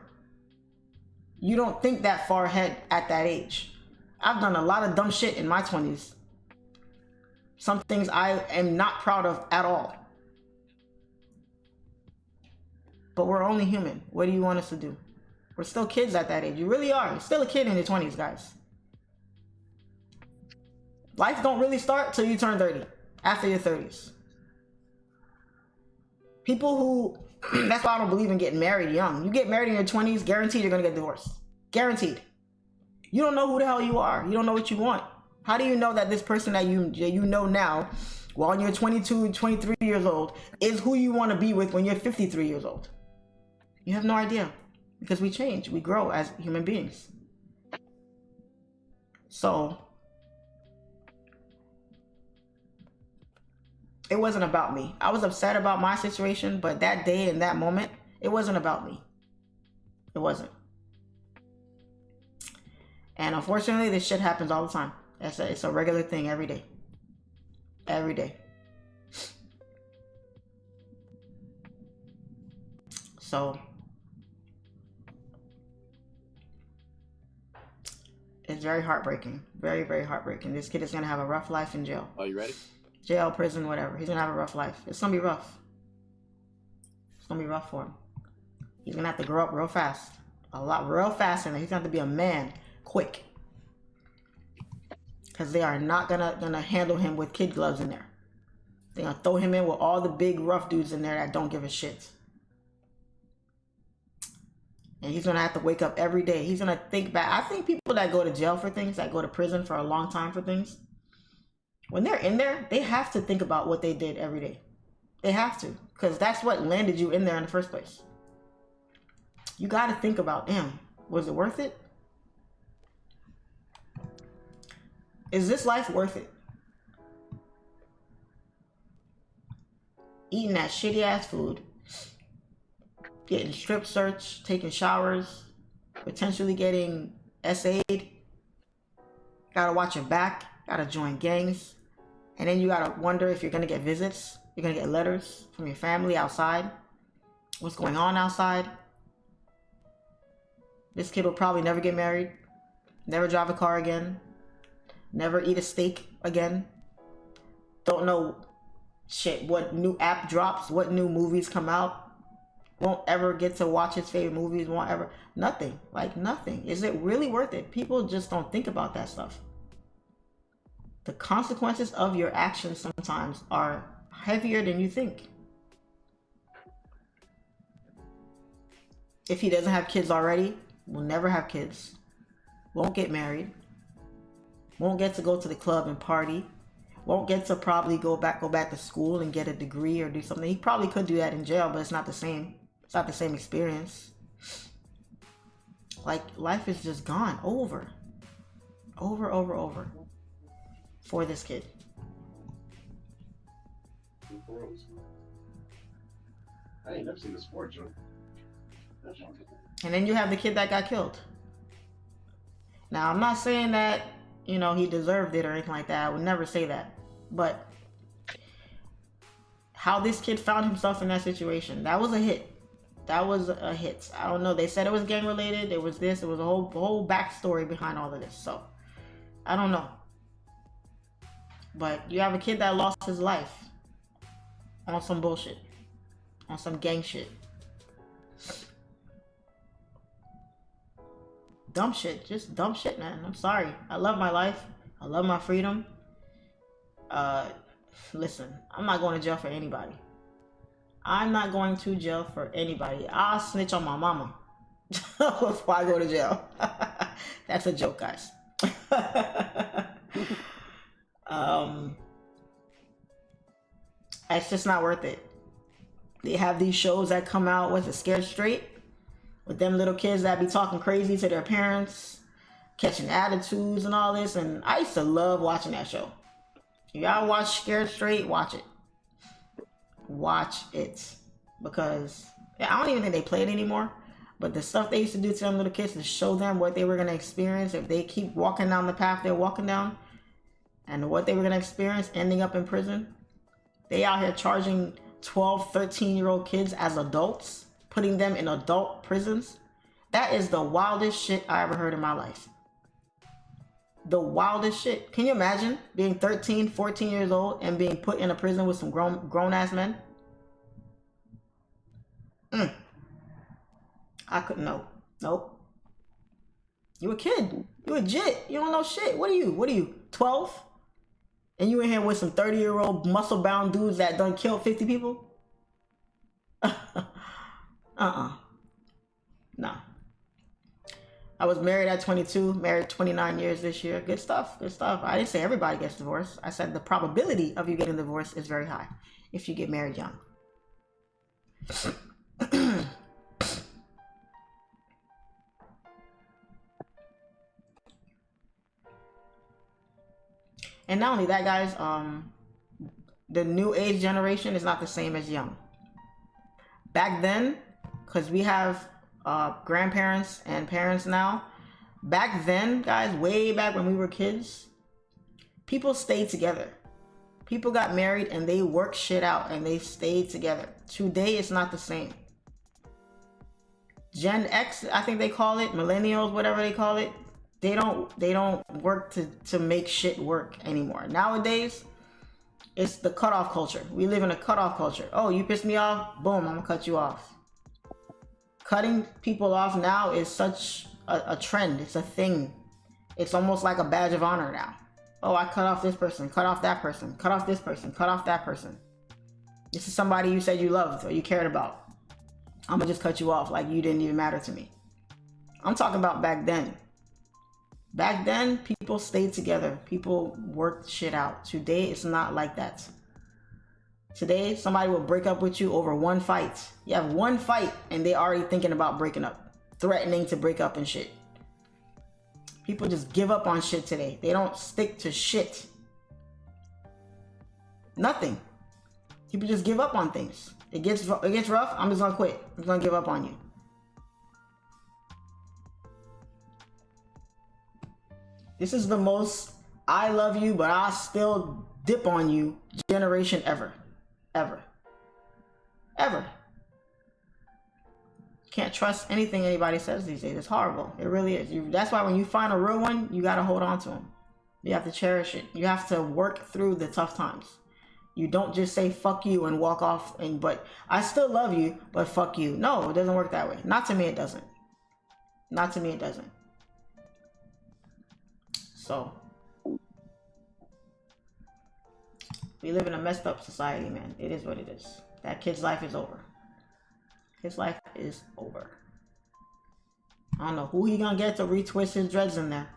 You don't think that far ahead at that age. I've done a lot of dumb shit in my 20s. Some things I am not proud of at all. But we're only human. What do you want us to do? We're still kids at that age. You really are. You're still a kid in your 20s, guys. Life don't really start till you turn 30, after your 30s. People who, that's why I don't believe in getting married young. You get married in your 20s, guaranteed you're gonna get divorced. Guaranteed. You don't know who the hell you are. You don't know what you want. How do you know that this person that you know now, while you're 22, 23 years old, is who you want to be with when you're 53 years old? You have no idea. because we change, we grow as human beings. So it wasn't about me. I was upset about my situation, but that day and that moment, it wasn't about me. It wasn't. And unfortunately, this shit happens all the time. It's a regular thing every day. Every day. So it's very heartbreaking. Very, very heartbreaking. This kid is going to have a rough life in jail. Oh, you ready? Jail, prison, whatever. He's going to have a rough life. It's going to be rough. It's going to be rough for him. He's going to have to grow up real fast. Real fast. And he's going to have to be a man quick. Because they are not gonna handle him with kid gloves in there. They're going to throw him in with all the big rough dudes in there that don't give a shit. And he's going to have to wake up every day. He's going to think back. I think people that go to jail for things, that go to prison for a long time for things, when they're in there, they have to think about what they did every day. They have to. Because that's what landed you in there in the first place. You got to think about, damn, was it worth it? Is this life worth it? Eating that shitty ass food. Getting strip searched, taking showers, potentially getting SA'd. Gotta watch your back, gotta join gangs. And then you gotta wonder if you're gonna get visits, you're gonna get letters from your family outside. What's going on outside? This kid will probably never get married, never drive a car again, never eat a steak again. Don't know shit, what new app drops, what new movies come out. Won't ever get to watch his favorite movies, won't ever, nothing, like nothing. Is it really worth it? People just don't think about that stuff. The consequences of your actions sometimes are heavier than you think. If he doesn't have kids already, will never have kids, won't get married, won't get to go to the club and party, won't get to probably go back to school and get a degree or do something. He probably could do that in jail, but it's not the same. It's not the same experience. Like, life is just gone. Over, for this kid. I ain't never seen a sport joke. And then you have the kid that got killed. Now, I'm not saying that, you know, he deserved it or anything like that. I would never say that. But how this kid found himself in that situation, that was a hit. That was a hit. I don't know. They said it was gang related. It was this. It was a whole backstory behind all of this. So, I don't know. But you have a kid that lost his life on some bullshit. On some gang shit. Dumb shit. Just dumb shit, man. I'm sorry. I love my life. I love my freedom. Listen, I'm not going to jail for anybody. I'm not going to jail for anybody. I'll snitch on my mama before I go to jail. That's a joke, guys. It's just not worth it. They have these shows that come out with Scared Straight, with them little kids that be talking crazy to their parents, catching attitudes and all this. And I used to love watching that show. If y'all watch Scared Straight, watch it. Watch it. Because I don't even think they play it anymore. But the stuff they used to do to them little kids to show them what they were going to experience if they keep walking down the path they're walking down, and what they were going to experience ending up in prison. They out here charging 12, 13-year-old kids as adults, putting them in adult prisons. That is the wildest shit I ever heard in my life. The wildest shit. Can you imagine being 13, 14 years old and being put in a prison with some grown-ass men? I couldn't know. Nope. You a kid. You a jit. You don't know shit. What are you? 12? And you in here with some 30-year-old muscle-bound dudes that done killed 50 people? No. I was married at 22, married 29 years this year. Good stuff, good stuff. I didn't say everybody gets divorced. I said the probability of you getting divorced is very high if you get married young. And not only that, guys, the new age generation is not the same as young. Back then, because we have grandparents and parents now, back then, guys, way back when we were kids, people stayed together. People got married and they worked shit out and they stayed together. Today, it's not the same. Gen X, I think they call it, millennials, whatever they call it, they don't work to make shit work anymore. Nowadays, it's the cutoff culture. We live in a cutoff culture. Oh, you pissed me off? Boom, I'm gonna cut you off. Cutting people off now is such a trend. It's a thing. It's almost like a badge of honor now. Oh, I cut off this person, cut off that person, cut off this person, cut off that person. This is somebody you said you loved or you cared about. I'm gonna just cut you off like you didn't even matter to me. I'm talking about back then. Back then, people stayed together. People worked shit out. Today, it's not like that. Today, somebody will break up with you over one fight. You have one fight and they already thinking about breaking up, threatening to break up and shit. People just give up on shit today. They don't stick to shit. Nothing. People just give up on things. It gets rough, I'm just gonna quit. I'm just gonna give up on you. This is the most I love you, but I'll still dip on you generation ever. Ever. Ever. Can't trust anything anybody says these days. It's horrible. It really is. That's why when you find a real one, you gotta hold on to them. You have to cherish it. You have to work through the tough times. You don't just say fuck you and walk off but I still love you, but fuck you. No, it doesn't work that way. Not to me, it doesn't. Not to me, it doesn't. So, we live in a messed up society, man. It is what it is. That kid's life is over. His life is over. I don't know who he gonna get to retwist his dreads in there.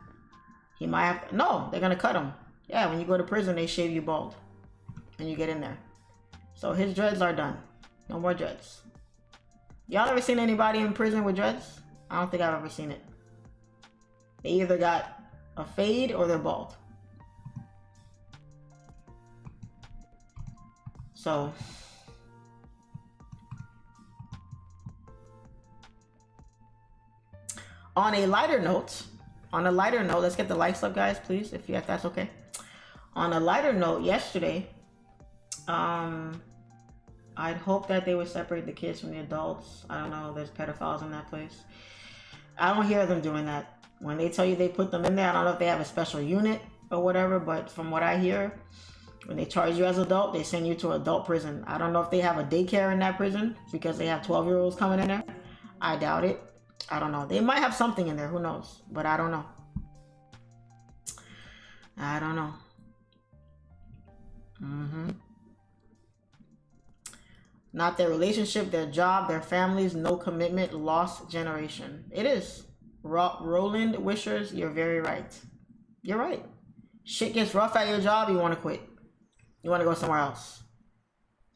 He might have to, no, they're gonna cut him. Yeah, when you go to prison, they shave you bald. And you get in there. So his dreads are done. No more dreads. Y'all ever seen anybody in prison with dreads? I don't think I've ever seen it. They either got a fade or they're bald. So on a lighter note, let's get the likes up, guys, please, if that's okay. On a lighter note, yesterday, I'd hope that they would separate the kids from the adults. I don't know, there's pedophiles in that place. I don't hear them doing that. When they tell you they put them in there, I don't know if they have a special unit or whatever, but from what I hear, when they charge you as an adult, they send you to adult prison. I don't know if they have a daycare in that prison because they have 12-year-olds coming in there. I doubt it. I don't know. They might have something in there, who knows? But I don't know. I don't know. Not their relationship, their job, their families, no commitment, lost generation. It is. Roland Wishers, you're very right. You're right. Shit gets rough at your job, you want to quit. You want to go somewhere else.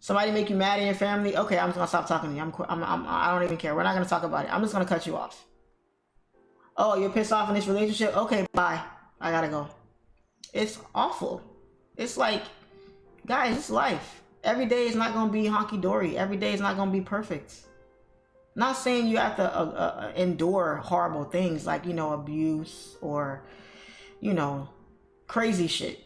Somebody make you mad in your family, okay, I'm just going to stop talking to you. I don't even care. We're not going to talk about it. I'm just going to cut you off. Oh, you're pissed off in this relationship? Okay, bye. I got to go. It's awful. It's like, guys, it's life. Every day is not going to be honky-dory. Every day is not going to be perfect. Not saying you have to endure horrible things like, abuse or, crazy shit.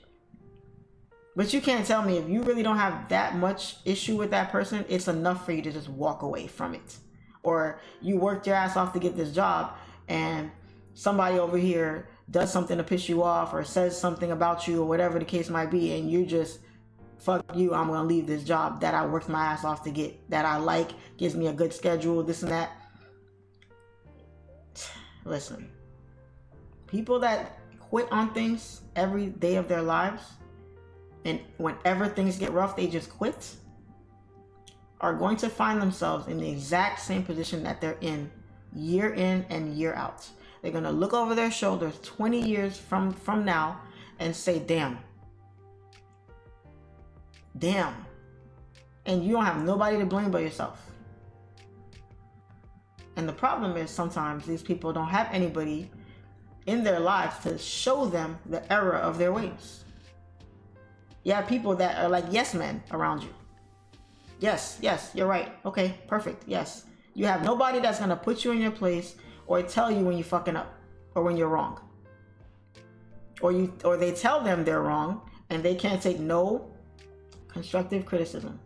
But you can't tell me if you really don't have that much issue with that person, it's enough for you to just walk away from it. Or you worked your ass off to get this job and somebody over here does something to piss you off or says something about you or whatever the case might be, and you just, fuck you, I'm gonna leave this job that I worked my ass off to get, that I like, gives me a good schedule, this and that. Listen, people that quit on things every day of their lives, and whenever things get rough, they just quit, are going to find themselves in the exact same position that they're in and year out. They're gonna look over their shoulders 20 years from now and say, damn. And you don't have nobody to blame but yourself. And the problem is sometimes these people don't have anybody in their lives to show them the error of their ways. You have people that are like yes men around you. Yes, yes, you're right. Okay, perfect. Yes. You have nobody that's gonna put you in your place or tell you when you're fucking up or when you're wrong. Or they tell them they're wrong and they can't take no constructive criticism.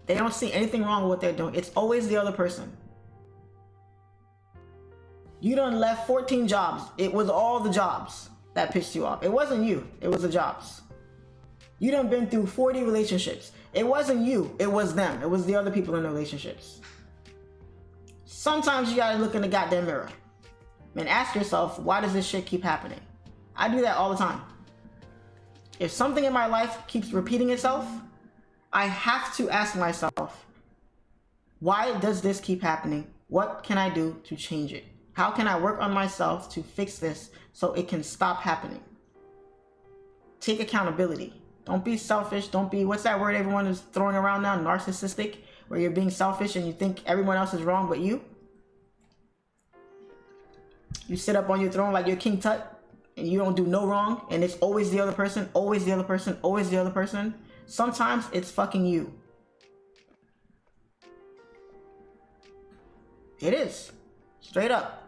They don't see anything wrong with what they're doing. It's always the other person. You done left 14 jobs. It was all the jobs that pissed you off. It wasn't you. It was the jobs. You done been through 40 relationships. It wasn't you. It was them. It was the other people in the relationships. Sometimes you gotta look in the goddamn mirror and ask yourself, why does this shit keep happening? I do that all the time. If something in my life keeps repeating itself, I have to ask myself, why does this keep happening? What can I do to change it? How can I work on myself to fix this so it can stop happening? Take accountability. Don't be selfish. Don't be, what's that word everyone is throwing around now? Narcissistic, where you're being selfish and you think everyone else is wrong but you. You sit up on your throne like you're King Tut and you don't do no wrong and it's always the other person, always the other person, always the other person. Sometimes it's fucking you. It is. Straight up.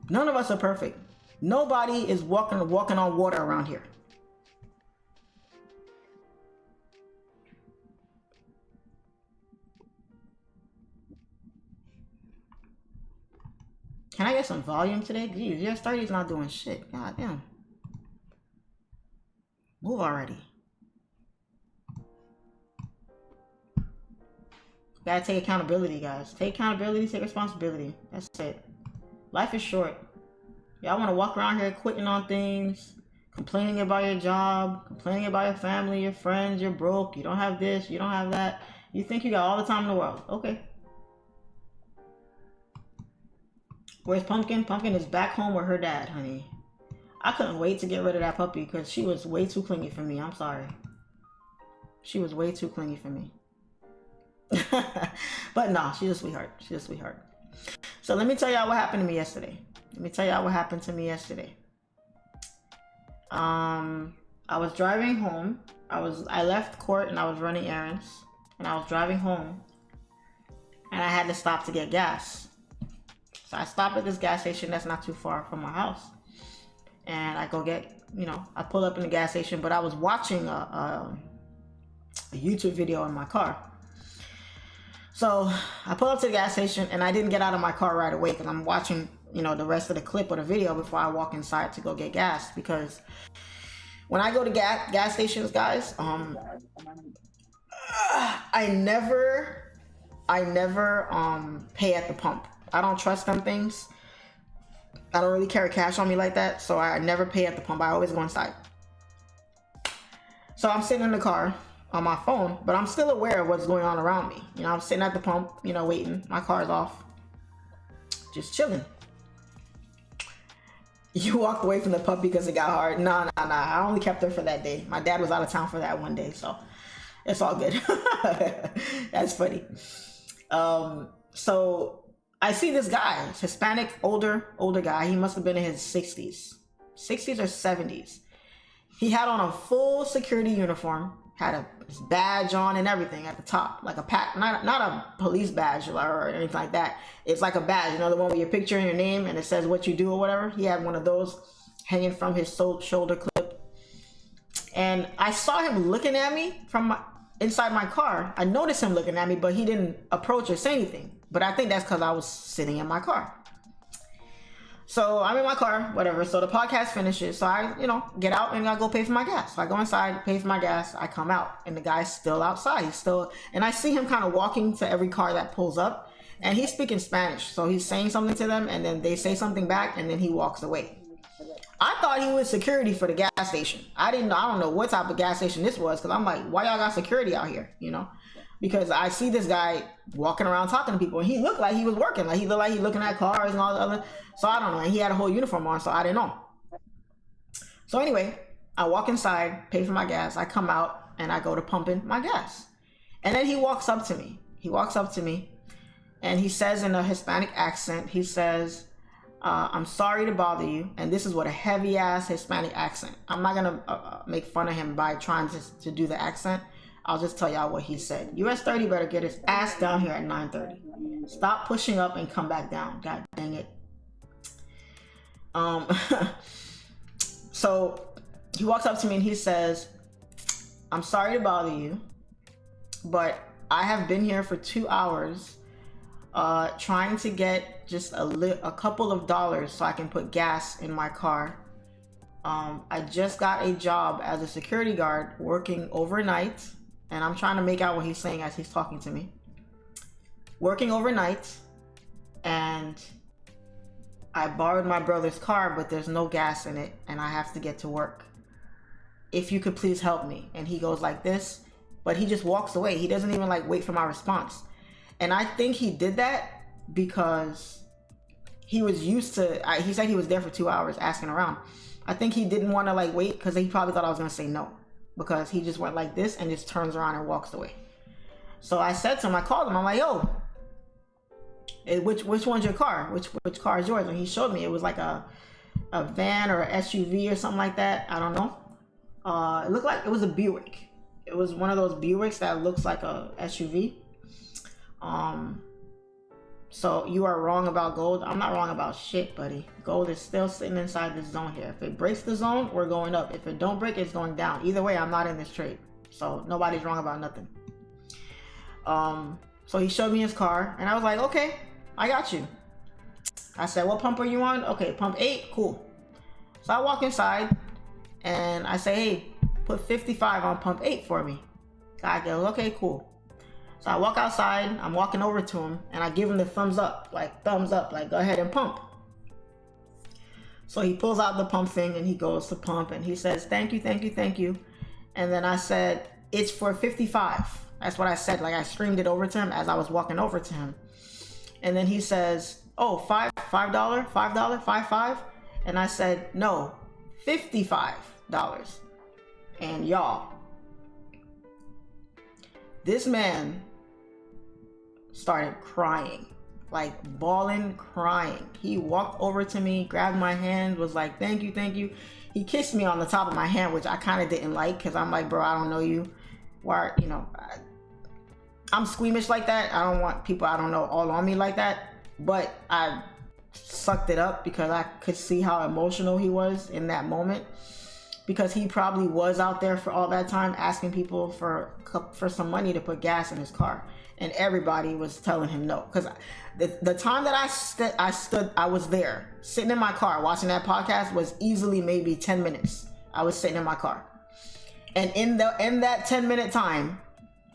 None of us are perfect. Nobody is walking on water around here. Can I get some volume today? Geez, US30 is not doing shit. God damn. Move already. Gotta take accountability, guys. Take accountability, take responsibility. That's it. Life is short. Y'all want to walk around here quitting on things, complaining about your job, complaining about your family, your friends, you're broke, you don't have this, you don't have that. You think you got all the time in the world. Okay. Where's Pumpkin? Pumpkin is back home with her dad, honey. I couldn't wait to get rid of that puppy because she was way too clingy for me. I'm sorry. She was way too clingy for me. But nah, she's a sweetheart. She's a sweetheart. So let me tell y'all what happened to me yesterday. I was driving home. I left court and I was running errands. And I was driving home. And I had to stop to get gas. So I stopped at this gas station that's not too far from my house. And I go get, I pull up in the gas station, but I was watching a YouTube video in my car. So I pull up to the gas station and I didn't get out of my car right away because I'm watching, the rest of the clip or the video before I walk inside to go get gas. Because when I go to gas stations, guys, I never pay at the pump. I don't trust them things. I don't really carry cash on me like that, so I never pay at the pump. I always go inside. So I'm sitting in the car on my phone, but I'm still aware of what's going on around me. I'm sitting at the pump, waiting. My car's off. Just chilling. You walked away from the puppy because it got hard. Nah. I only kept her for that day. My dad was out of town for that one day, so it's all good. That's funny. So I see this guy, Hispanic, older guy. He must have been in his 60s or 70s. He had on a full security uniform, had his badge on and everything at the top, like a pack, not a police badge or anything like that. It's like a badge, the one with your picture and your name and it says what you do or whatever. He had one of those hanging from his shoulder clip. And I saw him looking at me from inside my car. I noticed him looking at me, but he didn't approach or say anything. But I think that's because I was sitting in my car. So I'm in my car, whatever. So the podcast finishes. So I, get out and I go pay for my gas. So I go inside, pay for my gas. I come out and the guy's still outside. And I see him kind of walking to every car that pulls up and he's speaking Spanish. So he's saying something to them and then they say something back and then he walks away. I thought he was security for the gas station. I don't know what type of gas station this was because I'm like, why y'all got security out here, Because I see this guy walking around talking to people and he looked like he was working. Like he looked like he looking at cars and all the other. So I don't know. And he had a whole uniform on, so I didn't know. So anyway, I walk inside, pay for my gas. I come out and I go to pumping my gas. And then he walks up to me. And he says in a Hispanic accent, he says, I'm sorry to bother you. And this is with a heavy ass Hispanic accent. I'm not gonna make fun of him by trying to do the accent. I'll just tell y'all what he said. US30 better get his ass down here at 9:30. Stop pushing up and come back down. God dang it. So he walks up to me and he says, I'm sorry to bother you, but I have been here for 2 hours trying to get just a couple of dollars so I can put gas in my car. I just got a job as a security guard working overnight, and I'm trying to make out what he's saying as he's talking to me. Working overnight, and I borrowed my brother's car, but there's no gas in it, and I have to get to work. If you could please help me. And he goes like this, but he just walks away. He doesn't even like wait for my response. And I think he did that because he was used to, he said he was there for 2 hours asking around. I think he didn't want to like wait because he probably thought I was going to say no, because he just went like this and just turns around and walks away. So I said to him, I called him, I'm like, yo, which one's your car? Which car is yours? And he showed me. It was like a van or an SUV or something like that. I don't know. It looked like it was a Buick. It was one of those Buicks that looks like a SUV. So you are wrong about gold. I'm not wrong about shit, buddy. Gold is still sitting inside this zone here. If it breaks the zone, we're going up. If it don't break, it's going down. Either way, I'm not in this trade. So nobody's wrong about nothing. So he showed me his car and I was like, okay, I got you. I said, what pump are you on? Okay, pump 8, cool. So I walk inside and I say, hey, put 55 on pump 8 for me. Guy goes, okay, cool. So I walk outside, I'm walking over to him and I give him the thumbs up, like go ahead and pump. So he pulls out the pump thing and he goes to pump and he says, thank you, thank you, thank you. And then I said, it's for 55. That's what I said. Like I screamed it over to him as I was walking over to him. And then he says, oh, $5. And I said, no, $55. And y'all, this man started crying, like bawling, crying. He walked over to me, grabbed my hand, was like, thank you, thank you. He kissed me on the top of my hand, which I kind of didn't like, because I'm like, bro, I don't know you. Why, you know, I'm squeamish like that. I don't want people I don't know all on me like that. But I sucked it up because I could see how emotional he was in that moment, because he probably was out there for all that time asking people for some money to put gas in his car, and everybody was telling him no. Because the time that I was there sitting in my car watching that podcast was easily maybe 10 minutes. I was sitting in my car, and in that 10-minute time,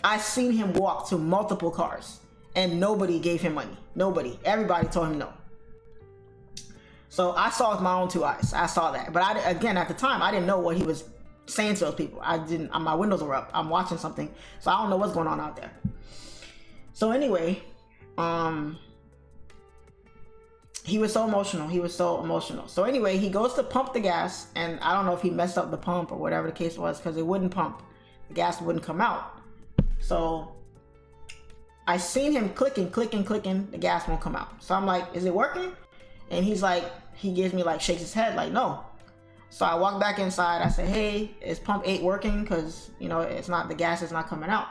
I seen him walk to multiple cars and nobody gave him money. Nobody. Everybody told him no. So I saw with my own 2 eyes. I saw that. But again, at the time, I didn't know what he was saying to those people. My windows were up. I'm watching something. So I don't know what's going on out there. So anyway, he was so emotional. So anyway, he goes to pump the gas, and I don't know if he messed up the pump or whatever the case was, because it wouldn't pump. The gas wouldn't come out. So I seen him clicking, the gas won't come out. So I'm like, is it working? And he's like, he gives me like, shakes his head like, no. So I walk back inside. I say, hey, is pump 8 working? Because, you know, the gas is not coming out.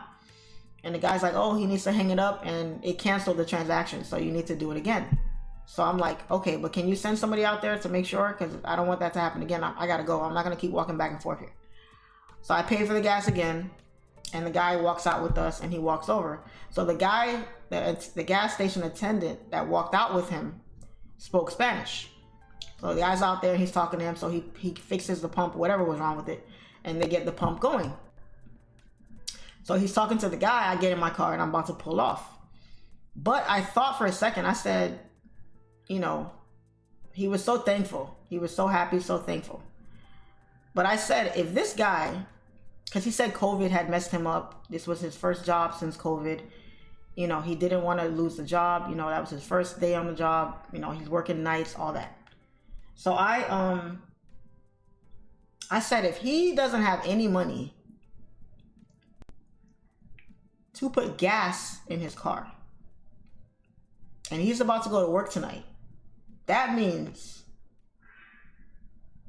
And the guy's like, oh, he needs to hang it up and it canceled the transaction, so you need to do it again. So I'm like, okay, but can you send somebody out there to make sure? Because I don't want that to happen again. I gotta go. I'm not gonna keep walking back and forth here. So I pay for the gas again. And the guy walks out with us and he walks over. So the guy, the gas station attendant that walked out with him spoke Spanish. So the guy's out there and he's talking to him. So he fixes the pump, whatever was wrong with it, and they get the pump going. So he's talking to the guy. I get in my car and I'm about to pull off. But I thought for a second, I said, you know, he was so thankful. He was so happy, so thankful. But I said, if this guy, because he said COVID had messed him up. This was his first job since COVID. You know, he didn't want to lose the job. You know, that was his first day on the job. You know, he's working nights, all that. So I said, if he doesn't have any money to put gas in his car, and he's about to go to work tonight, that means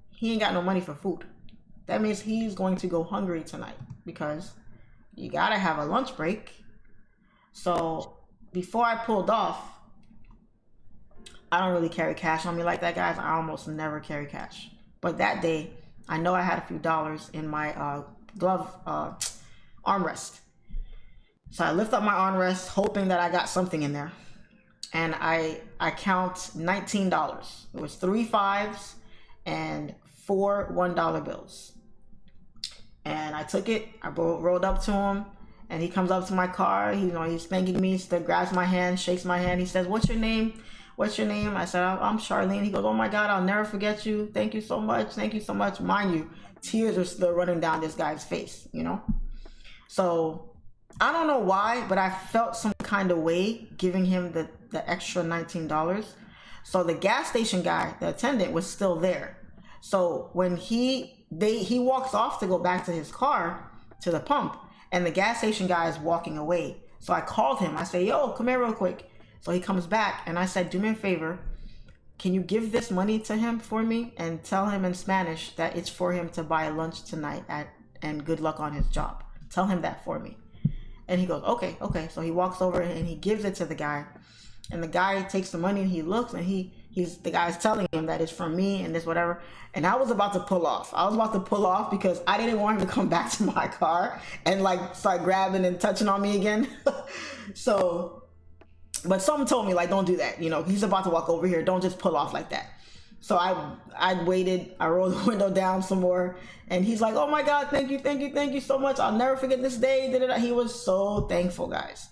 he ain't got no money for food. That means he's going to go hungry tonight, because you gotta have a lunch break. So before I pulled off, I don't really carry cash on me like that, guys. I almost never carry cash. But that day, I know I had a few dollars in my glove armrest. So I lift up my armrest, hoping that I got something in there. And I count $19. It was 3 5s and 4 $1 bills. And I took it, I rolled up to him, and he comes up to my car. He's thanking me, grabs my hand, shakes my hand. He says, "What's your name? What's your name?" I said, "I'm Charlene." He goes, "Oh my God, I'll never forget you. Thank you so much. Thank you so much." Mind you, tears are still running down this guy's face, So I don't know why, but I felt some kind of way giving him the extra $19. So the gas station guy, the attendant, was still there. So when he walks off to go back to his car, to the pump, and the gas station guy is walking away. So I called him. I say, "Yo, come here real quick." So he comes back, and I said, "Do me a favor. Can you give this money to him for me and tell him in Spanish that it's for him to buy lunch tonight and good luck on his job. Tell him that for me." And he goes, okay. So he walks over and he gives it to the guy. And the guy takes the money and he looks, and the guy's telling him that it's from me and this whatever. And I was about to pull off. Because I didn't want him to come back to my car and like start grabbing and touching on me again. But something told me, like, don't do that. He's about to walk over here. Don't just pull off like that. So I waited. I rolled the window down some more. And he's like, "Oh my God, thank you so much. I'll never forget this day." He was so thankful, guys.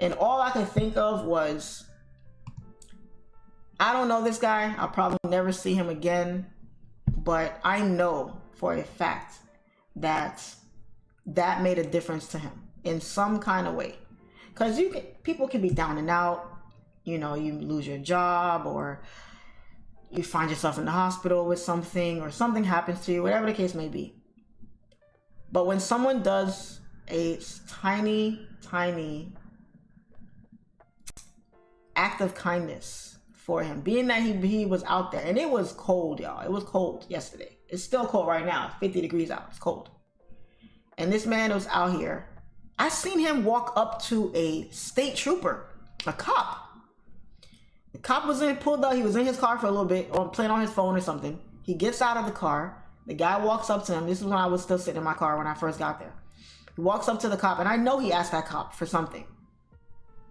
And all I could think of was, I don't know this guy. I'll probably never see him again. But I know for a fact that made a difference to him in some kind of way. Because people can be down and out. You lose your job, or you find yourself in the hospital with something, or something happens to you, whatever the case may be. But when someone does a tiny act of kindness for him, being that he was out there, and it was cold, y'all. It was cold yesterday. It's still cold right now. 50 degrees out. It's cold. And this man was out here. I seen him walk up to a state trooper, a cop. The cop pulled up. He was in his car for a little bit, or playing on his phone or something. He gets out of the car. The guy walks up to him. This is when I was still sitting in my car when I first got there. He walks up to the cop, and I know he asked that cop for something.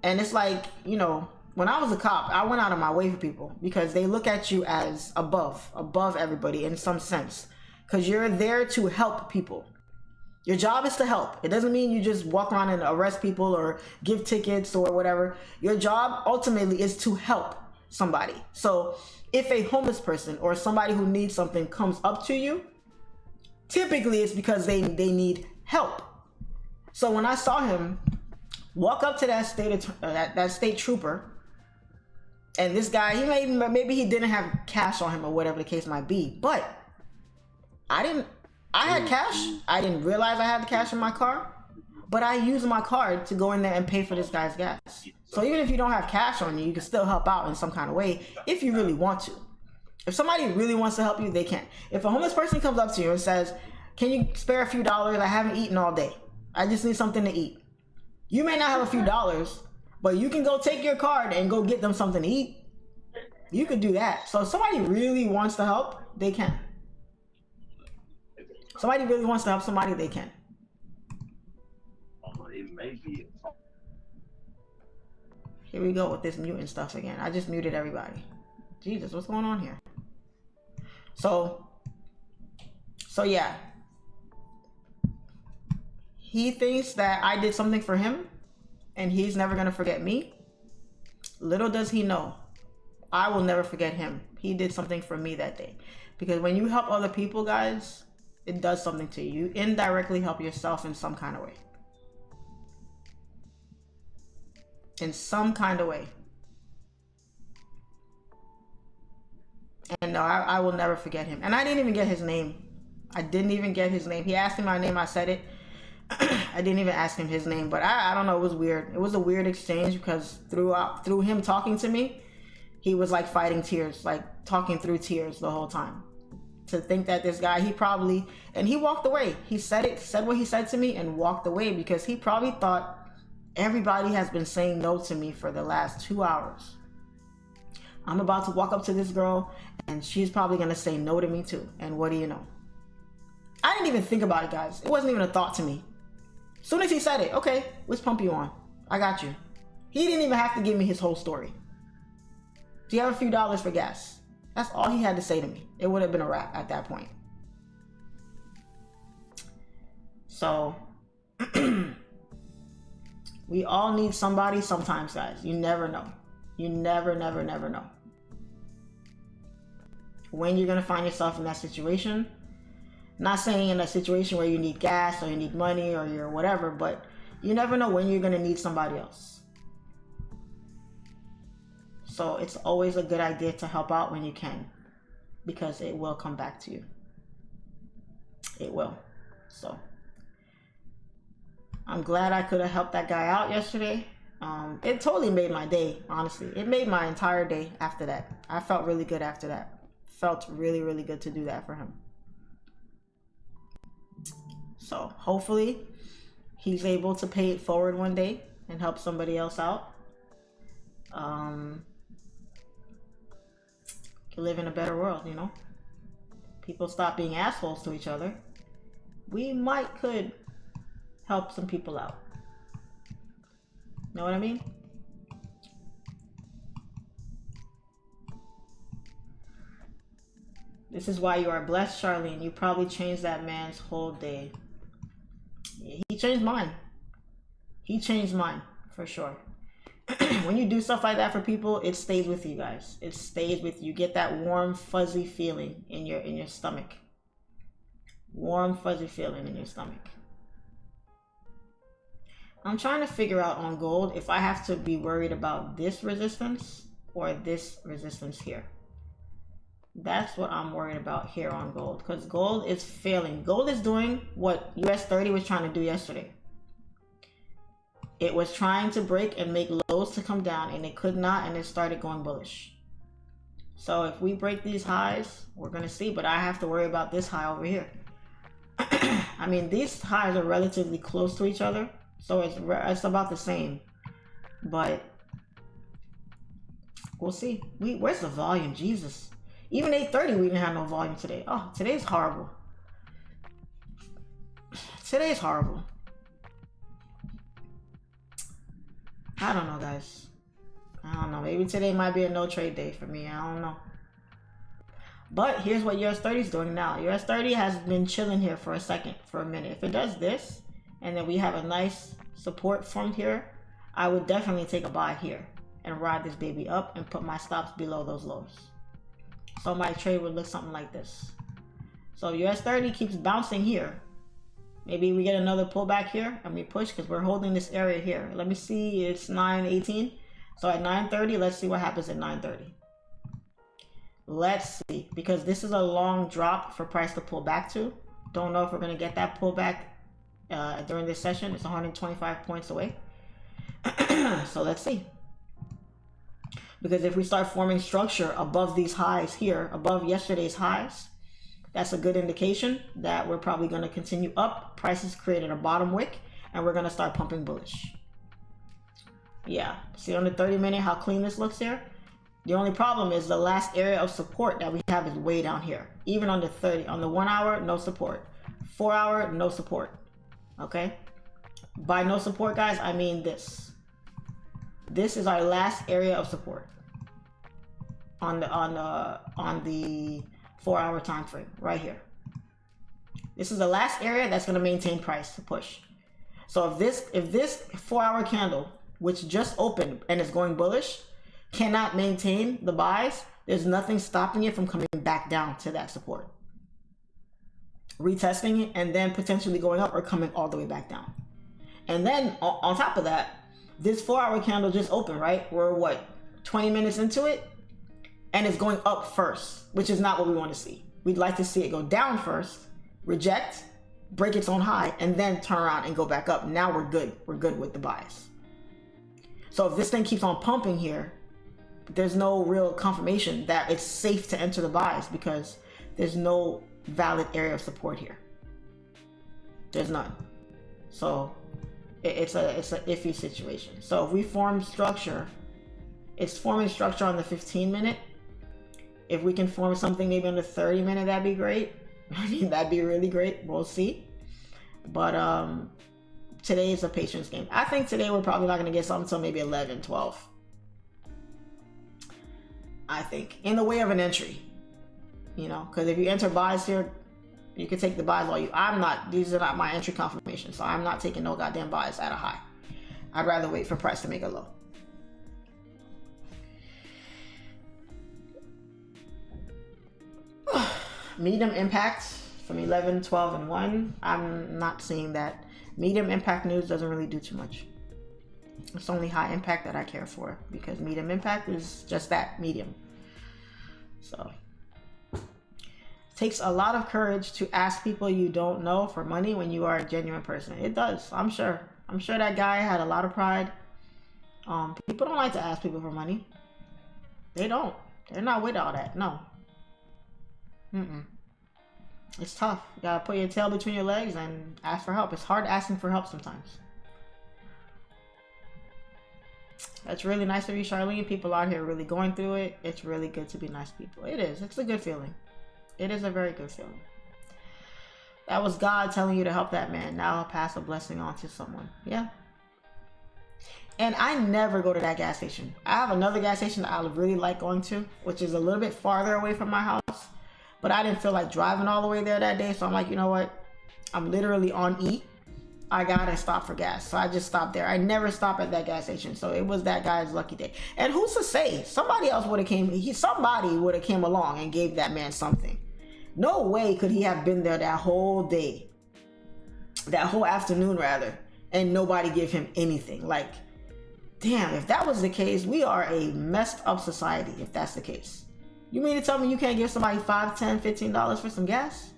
And it's like, when I was a cop, I went out of my way for people, because they look at you as above everybody in some sense, because you're there to help people. Your job is to help. It doesn't mean you just walk around and arrest people or give tickets or whatever. Your job ultimately is to help somebody. So if a homeless person or somebody who needs something comes up to you, typically it's because they need help. So when I saw him walk up to that state trooper, and this guy, maybe he didn't have cash on him or whatever the case might be, but I had cash. I didn't realize I had the cash in my car, but I used my card to go in there and pay for this guy's gas. So even if you don't have cash on you, you can still help out in some kind of way if you really want to. If somebody really wants to help you, they can. If a homeless person comes up to you and says, "Can you spare a few dollars? I haven't eaten all day. I just need something to eat." You may not have a few dollars, but you can go take your card and go get them something to eat. You could do that. So if somebody really wants to help, they can. Somebody really wants to help somebody, they can. It may be. Here we go with this muting stuff again. I just muted everybody. Jesus, what's going on here? So yeah. He thinks that I did something for him and he's never going to forget me. Little does he know, I will never forget him. He did something for me that day. Because when you help other people, guys, it does something to you. You indirectly help yourself in some kind of way. In some kind of way. And no, I will never forget him. And I didn't even get his name. I didn't even get his name. He asked me my name, I said it. I didn't even ask him his name, but I don't know, it was weird. It was a weird exchange because through him talking to me, He was like fighting tears, like talking through tears the whole time. To think that this guy, and he walked away. He said what he said to me and walked away because he probably thought everybody has been saying no to me for the last 2 hours. I'm about to walk up to this girl and she's probably going to say no to me too. And what do you know? I didn't even think about it, guys. It wasn't even a thought to me. As soon as he said it, okay, which pump you on? I got you. He didn't even have to give me his whole story. Do you have a few dollars for gas? That's all he had to say to me. It would have been a wrap at that point. So, we all need somebody sometimes, guys. You never know. You never know when you're going to find yourself in that situation. Not saying in a situation where you need gas or you need money or you're whatever, but you never know when you're going to need somebody else. So it's always a good idea to help out when you can, because it will come back to you. It will. So I'm glad I could have helped that guy out yesterday. It totally made my day, honestly. It made my entire day after that. I felt really good after that. Felt really, really good to do that for him. So hopefully he's able to pay it forward one day and help somebody else out. Live in a better world, you know. People stop being assholes to each other. We could help some people out. Know what I mean? This is why you are blessed, Charlene. You probably changed that man's whole day. Yeah, he changed mine. He changed mine for sure. When you do stuff like that for people, it stays with you, guys. It stays with you. You get that warm, fuzzy feeling in your stomach. Warm, fuzzy feeling in your stomach. I'm trying to figure out on gold if I have to be worried about this resistance or this resistance here. That's what I'm worried about here on gold, because gold is failing. Gold is doing what US30 was trying to do yesterday. It was trying to break and make lows to come down, and it could not, and it started going bullish. So if we break these highs, we're going to see, but I have to worry about this high over here. I mean, these highs are relatively close to each other, so it's about the same, but we'll see. Where's the volume? Jesus. Even 8:30, we didn't have no volume today. Oh, today's horrible. Today's horrible. I don't know, guys. I don't know. Maybe today might be a no trade day for me. I don't know. But here's what US30 is doing now. US30 has been chilling here for a minute. If it does this, and then we have a nice support formed here, I would definitely take a buy here and ride this baby up and put my stops below those lows. So my trade would look something like this. So US30 keeps bouncing here. Maybe we get another pullback here and we push, because we're holding this area here. Let me see, it's 9:18. So at 9:30, let's see what happens at 9:30. Let's see, because this is a long drop for price to pull back to. Don't know if we're going to get that pullback during this session. It's 125 points away. So let's see. Because if we start forming structure above these highs here, above yesterday's highs, that's a good indication that we're probably going to continue up. Prices created a bottom wick, and we're going to start pumping bullish. Yeah, see on the 30-minute how clean this looks here? The only problem is the last area of support that we have is way down here. Even on the 30, on the 1 hour, no support. 4 hour, no support. Okay? By no support, guys, I mean this. This is our last area of support on the 4 hour time frame right here. This is the last area that's going to maintain price to push. So if this 4 hour candle, which just opened and is going bullish, cannot maintain the buys, there's nothing stopping it from coming back down to that support, retesting it, and then potentially going up or coming all the way back down. And then on top of that, this 4 hour candle just opened, right? We're what, 20 minutes into it? And it's going up first, which is not what we want to see. We'd like to see it go down first, reject, break its own high, and then turn around and go back up. Now we're good. We're good with the buys. So if this thing keeps on pumping here, there's no real confirmation that it's safe to enter the buys because there's no valid area of support here. There's none. So it's a iffy situation. So if we form structure, it's forming structure on the 15-minute. If we can form something maybe on the 30-minute, that'd be great. I mean, that'd be really great. We'll see. But today is a patience game. I think today we're probably not going to get something until maybe 11, 12. I think in the way of an entry, you know, because if you enter buys here, you can take the buys while you. I'm not. These are not my entry confirmation, so I'm not taking no goddamn buys at a high. I'd rather wait for price to make a low. Medium impact from 11, 12, and 1. I'm not seeing that. Medium impact news doesn't really do too much. It's only high impact that I care for because medium impact is just that, medium. So it takes a lot of courage to ask people you don't know for money when you are a genuine person. It does. I'm sure that guy had a lot of pride. People don't like to ask people for money. They don't. They're not with all that. No. It's tough. You gotta put your tail between your legs and ask for help. It's hard asking for help sometimes. That's really nice of you, Charlene. People out here really going through it. It's really good to be nice people. It is. It's a good feeling. It is a very good feeling. That was God telling you to help that man. Now I'll pass a blessing on to someone. Yeah. And I never go to that gas station. I have another gas station that I really like going to, which is a little bit farther away from my house. But I didn't feel like driving all the way there that day. So I'm like, you know what? I'm literally on E. I gotta stop for gas. So I just stopped there. I never stop at that gas station. So it was that guy's lucky day. And who's to say? Somebody else would have came. Somebody would have came along and gave that man something. No way could he have been there that whole day. That whole afternoon, rather. And nobody give him anything. Like, damn, if that was the case, we are a messed up society if that's the case. You mean to tell me you can't give somebody $5, $10, $15 for some gas?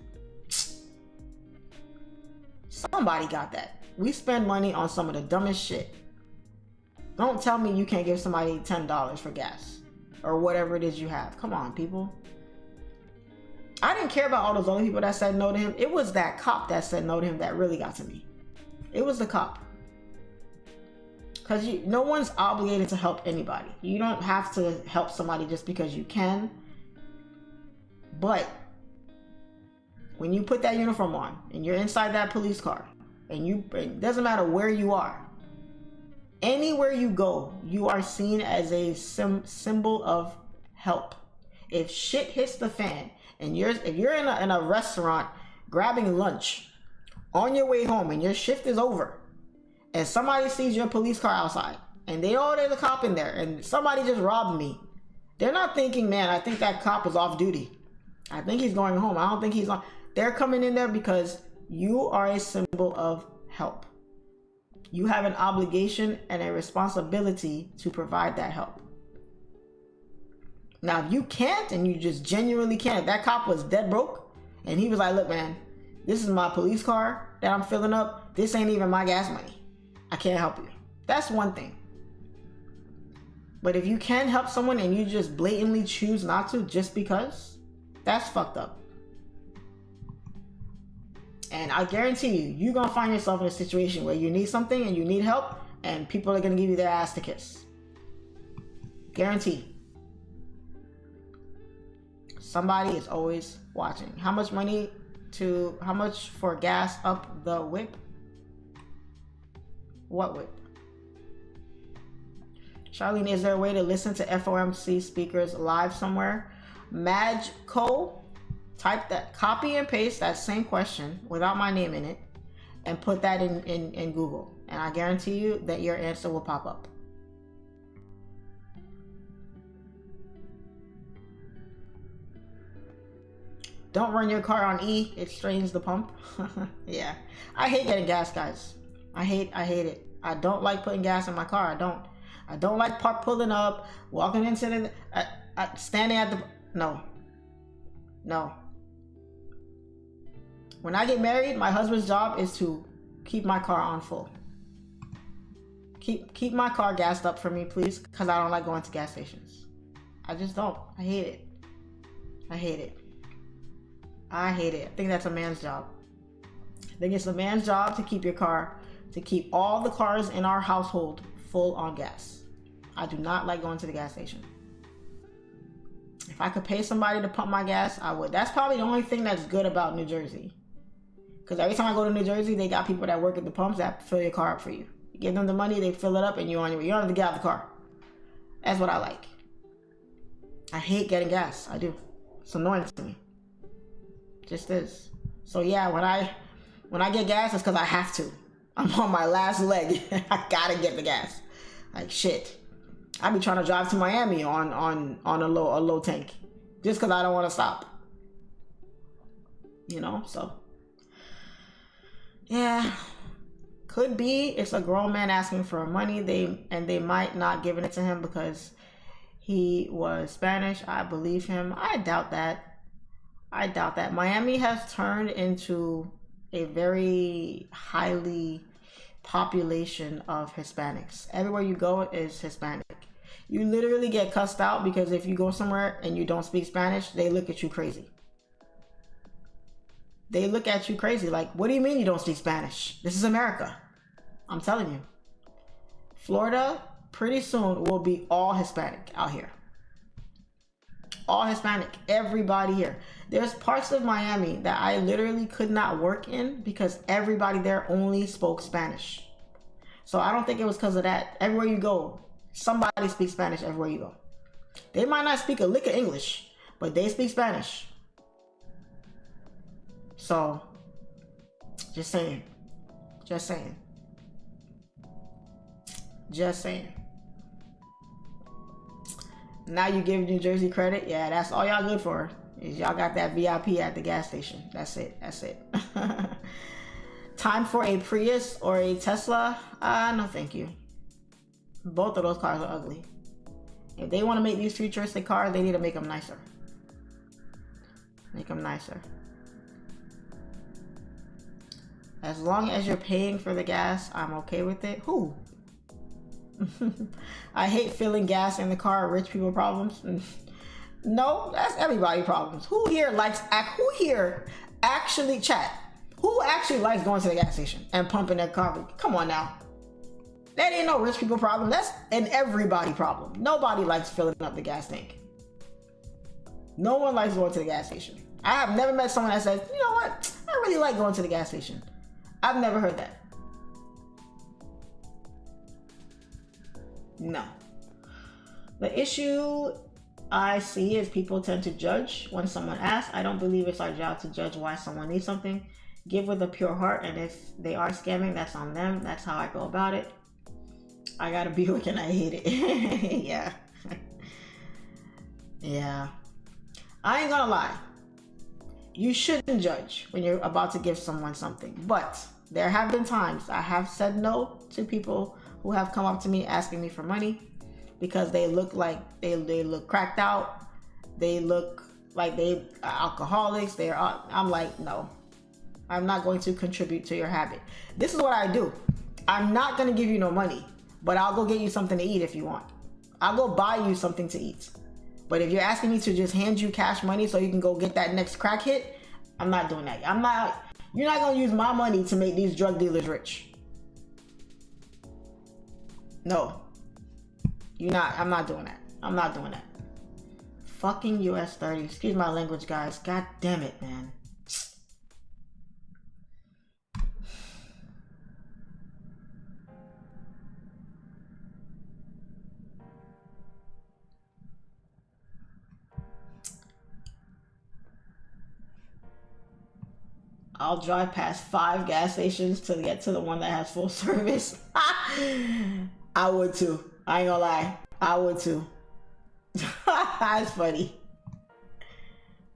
Somebody got that. We spend money on some of the dumbest shit. Don't tell me you can't give somebody $10 for gas or whatever it is you have. Come on, people. I didn't care about all those other people that said no to him. It was that cop that said no to him that really got to me. It was the cop. Because no one's obligated to help anybody. You don't have to help somebody just because you can. But when you put that uniform on and you're inside that police car and it doesn't matter where you are, anywhere you go, you are seen as a symbol of help. If shit hits the fan and if you're in a restaurant grabbing lunch on your way home and your shift is over and somebody sees your police car outside and they know there's a cop in there and somebody just robbed me, they're not thinking, man, I think that cop is off duty. I think he's going home. I don't think he's on. They're coming in there because you are a symbol of help. You have an obligation and a responsibility to provide that help. Now, if you can't and you just genuinely can't, if that cop was dead broke and he was like, look, man, this is my police car that I'm filling up. This ain't even my gas money. I can't help you. That's one thing. But if you can help someone and you just blatantly choose not to just because, that's fucked up. And I guarantee you're going to find yourself in a situation where you need something and you need help and people are going to give you their ass to kiss. Guarantee. Somebody is always watching. How much for gas up the whip? What whip? Charlene, is there a way to listen to FOMC speakers live somewhere? Majco, type that, copy and paste that same question without my name in it and put that in Google. And I guarantee you that your answer will pop up. Don't run your car on E, it strains the pump. Yeah, I hate getting gas, guys. I hate it. I don't like putting gas in my car. I don't like pulling up, walking into the, standing at the, no. When I get married, my husband's job is to keep my car on full. Keep my car gassed up for me, please, because I don't like going to gas stations. I just don't. I hate it. I hate it. I hate it. I think that's a man's job. I think it's a man's job to keep your car, to keep all the cars in our household full on gas. I do not like going to the gas station. If I could pay somebody to pump my gas, I would. That's probably the only thing that's good about New Jersey. Because every time I go to New Jersey, they got people that work at the pumps that fill your car up for you. You give them the money, they fill it up, and you're on your way. You don't have to get out of the car. That's what I like. I hate getting gas. I do. It's annoying to me. Just is. So yeah, when I get gas, it's because I have to. I'm on my last leg. I gotta get the gas. Like shit. I be trying to drive to Miami on a low tank, just because I don't want to stop. You know, so yeah, could be it's a grown man asking for money. They might not giving it to him because he was Spanish. I believe him. I doubt that. I doubt that. Miami has turned into a very highly population of Hispanics. Everywhere you go is Hispanic. You literally get cussed out because if you go somewhere and you don't speak Spanish, they look at you crazy. They look at you crazy like, what do you mean you don't speak Spanish? This is America. I'm telling you. Florida, pretty soon, will be all Hispanic out here. All Hispanic. Everybody here. There's parts of Miami that I literally could not work in because everybody there only spoke Spanish. So I don't think it was because of that. Everywhere you go, somebody speaks Spanish everywhere you go. They might not speak a lick of English, but they speak Spanish. So, just saying. Just saying. Just saying. Now you give New Jersey credit? Yeah, that's all y'all good for. Is y'all got that VIP at the gas station. That's it. That's it. Time for a Prius or a Tesla? No thank you. Both of those cars are ugly. If they want to make these futuristic cars, they need to make them nicer. Make them nicer. As long as you're paying for the gas, I'm okay with it. Who? I hate filling gas in the car. Rich people problems. No, that's everybody problems. Who here actually chat? Who actually likes going to the gas station and pumping their car? Come on now. That ain't no rich people problem. That's an everybody problem. Nobody likes filling up the gas tank. No one likes going to the gas station. I have never met someone that says, you know what? I really like going to the gas station. I've never heard that. No. The issue I see is people tend to judge when someone asks. I don't believe it's our job to judge why someone needs something. Give with a pure heart, and if they are scamming, that's on them. That's how I go about it. I got a Buick and I hate it. Yeah. Yeah. I ain't gonna lie. You shouldn't judge when you're about to give someone something. But there have been times I have said no to people who have come up to me asking me for money because they look like they look cracked out. They look like they are alcoholics. I'm like, no. I'm not going to contribute to your habit. This is what I do. I'm not going to give you no money, but I'll go get you something to eat if you want. I'll go buy you something to eat. But if you're asking me to just hand you cash money so you can go get that next crack hit, I'm not doing that. You're not going to use my money to make these drug dealers rich. No. I'm not doing that. I'm not doing that. Fucking US30. Excuse my language, guys. God damn it, man. I'll drive past 5 gas stations to get to the one that has full service. I would too. I ain't gonna lie. I would too. That's funny.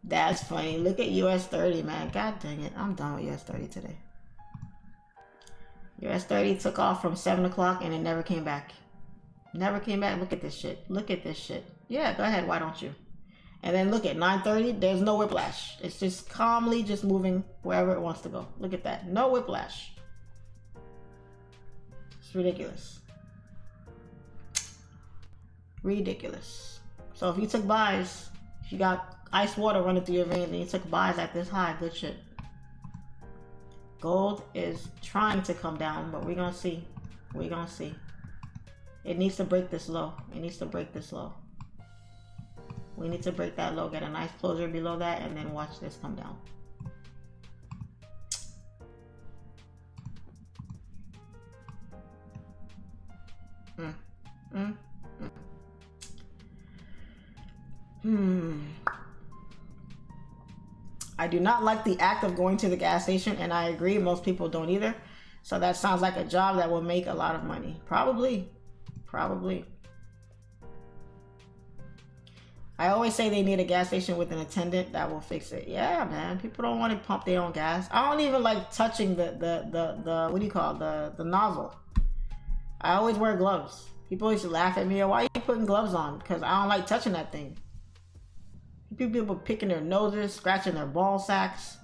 That's funny. Look at US30, man. God dang it. I'm done with US30 today. US30 took off from 7 o'clock and it never came back. Never came back. Look at this shit. Look at this shit. Yeah, go ahead. Why don't you? And then look at 9:30. There's no whiplash. It's just calmly just moving wherever it wants to go. Look at that. No whiplash. It's ridiculous. Ridiculous. So if you took buys, if you got ice water running through your veins and you took buys at this high, good shit. Gold is trying to come down, but we're gonna see. We're gonna see. It needs to break this low. It needs to break this low. We need to break that low, get a nice closure below that, and then watch this come down. I do not like the act of going to the gas station, and I agree, most people don't either. So that sounds like a job that will make a lot of money. Probably. Probably. I always say they need a gas station with an attendant that will fix it. Yeah, man. People don't want to pump their own gas. I don't even like touching the what do you call it? The nozzle. I always wear gloves. People used to laugh at me. Why are you putting gloves on? Because I don't like touching that thing. People picking their noses, scratching their ball sacks,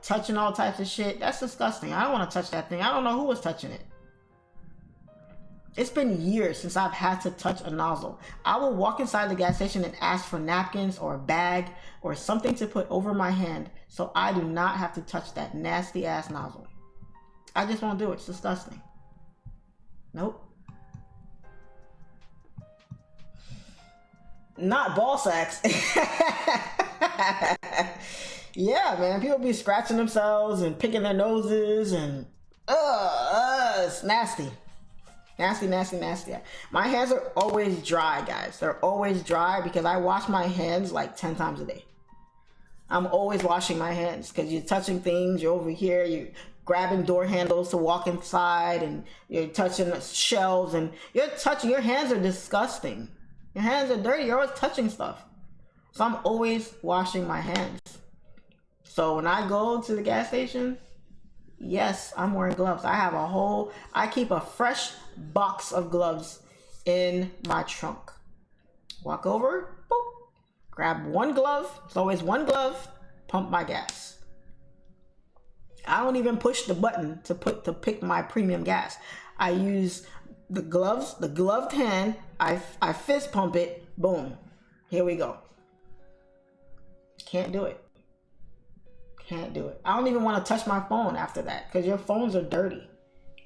touching all types of shit. That's disgusting. I don't want to touch that thing. I don't know who was touching it. It's been years since I've had to touch a nozzle. I will walk inside the gas station and ask for napkins or a bag or something to put over my hand so I do not have to touch that nasty ass nozzle. I just won't do it. It's disgusting. Nope. Not ball sacks. Yeah, man. People be scratching themselves and picking their noses and it's nasty. Nasty, nasty, nasty. My hands are always dry, guys. They're always dry because I wash my hands like 10 times a day. I'm always washing my hands because you're touching things. You're over here. You're grabbing door handles to walk inside and you're touching the shelves and you're touching. Your hands are disgusting. Your hands are dirty. You're always touching stuff. So I'm always washing my hands. So when I go to the gas station, yes, I'm wearing gloves. I keep a fresh box of gloves in my trunk. Walk over, boop, grab one glove. It's always one glove, pump my gas. I don't even push the button to pick my premium gas. I use the gloves, the gloved hand, I fist pump it, boom. Here we go. Can't do it. Can't do it. I don't even want to touch my phone after that because your phones are dirty.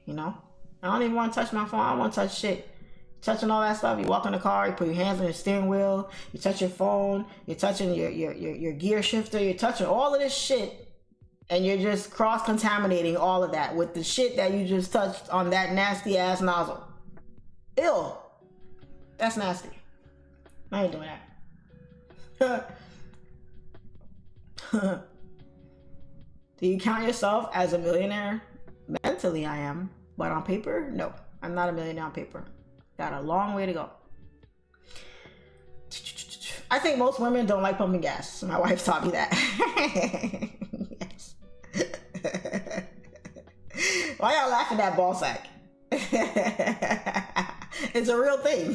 You know? I don't even want to touch my phone. I don't want to touch shit. Touching all that stuff. You walk in the car, you put your hands on your steering wheel, you touch your phone, you're touching your gear shifter, you're touching all of this shit, and you're just cross-contaminating all of that with the shit that you just touched on that nasty ass nozzle. Ew. That's nasty. I ain't doing that. Do you count yourself as a millionaire? Mentally, I am. But on paper, no. I'm not a millionaire on paper. Got a long way to go. I think most women don't like pumping gas. My wife taught me that. Yes. Why y'all laughing at ball sack? It's a real thing.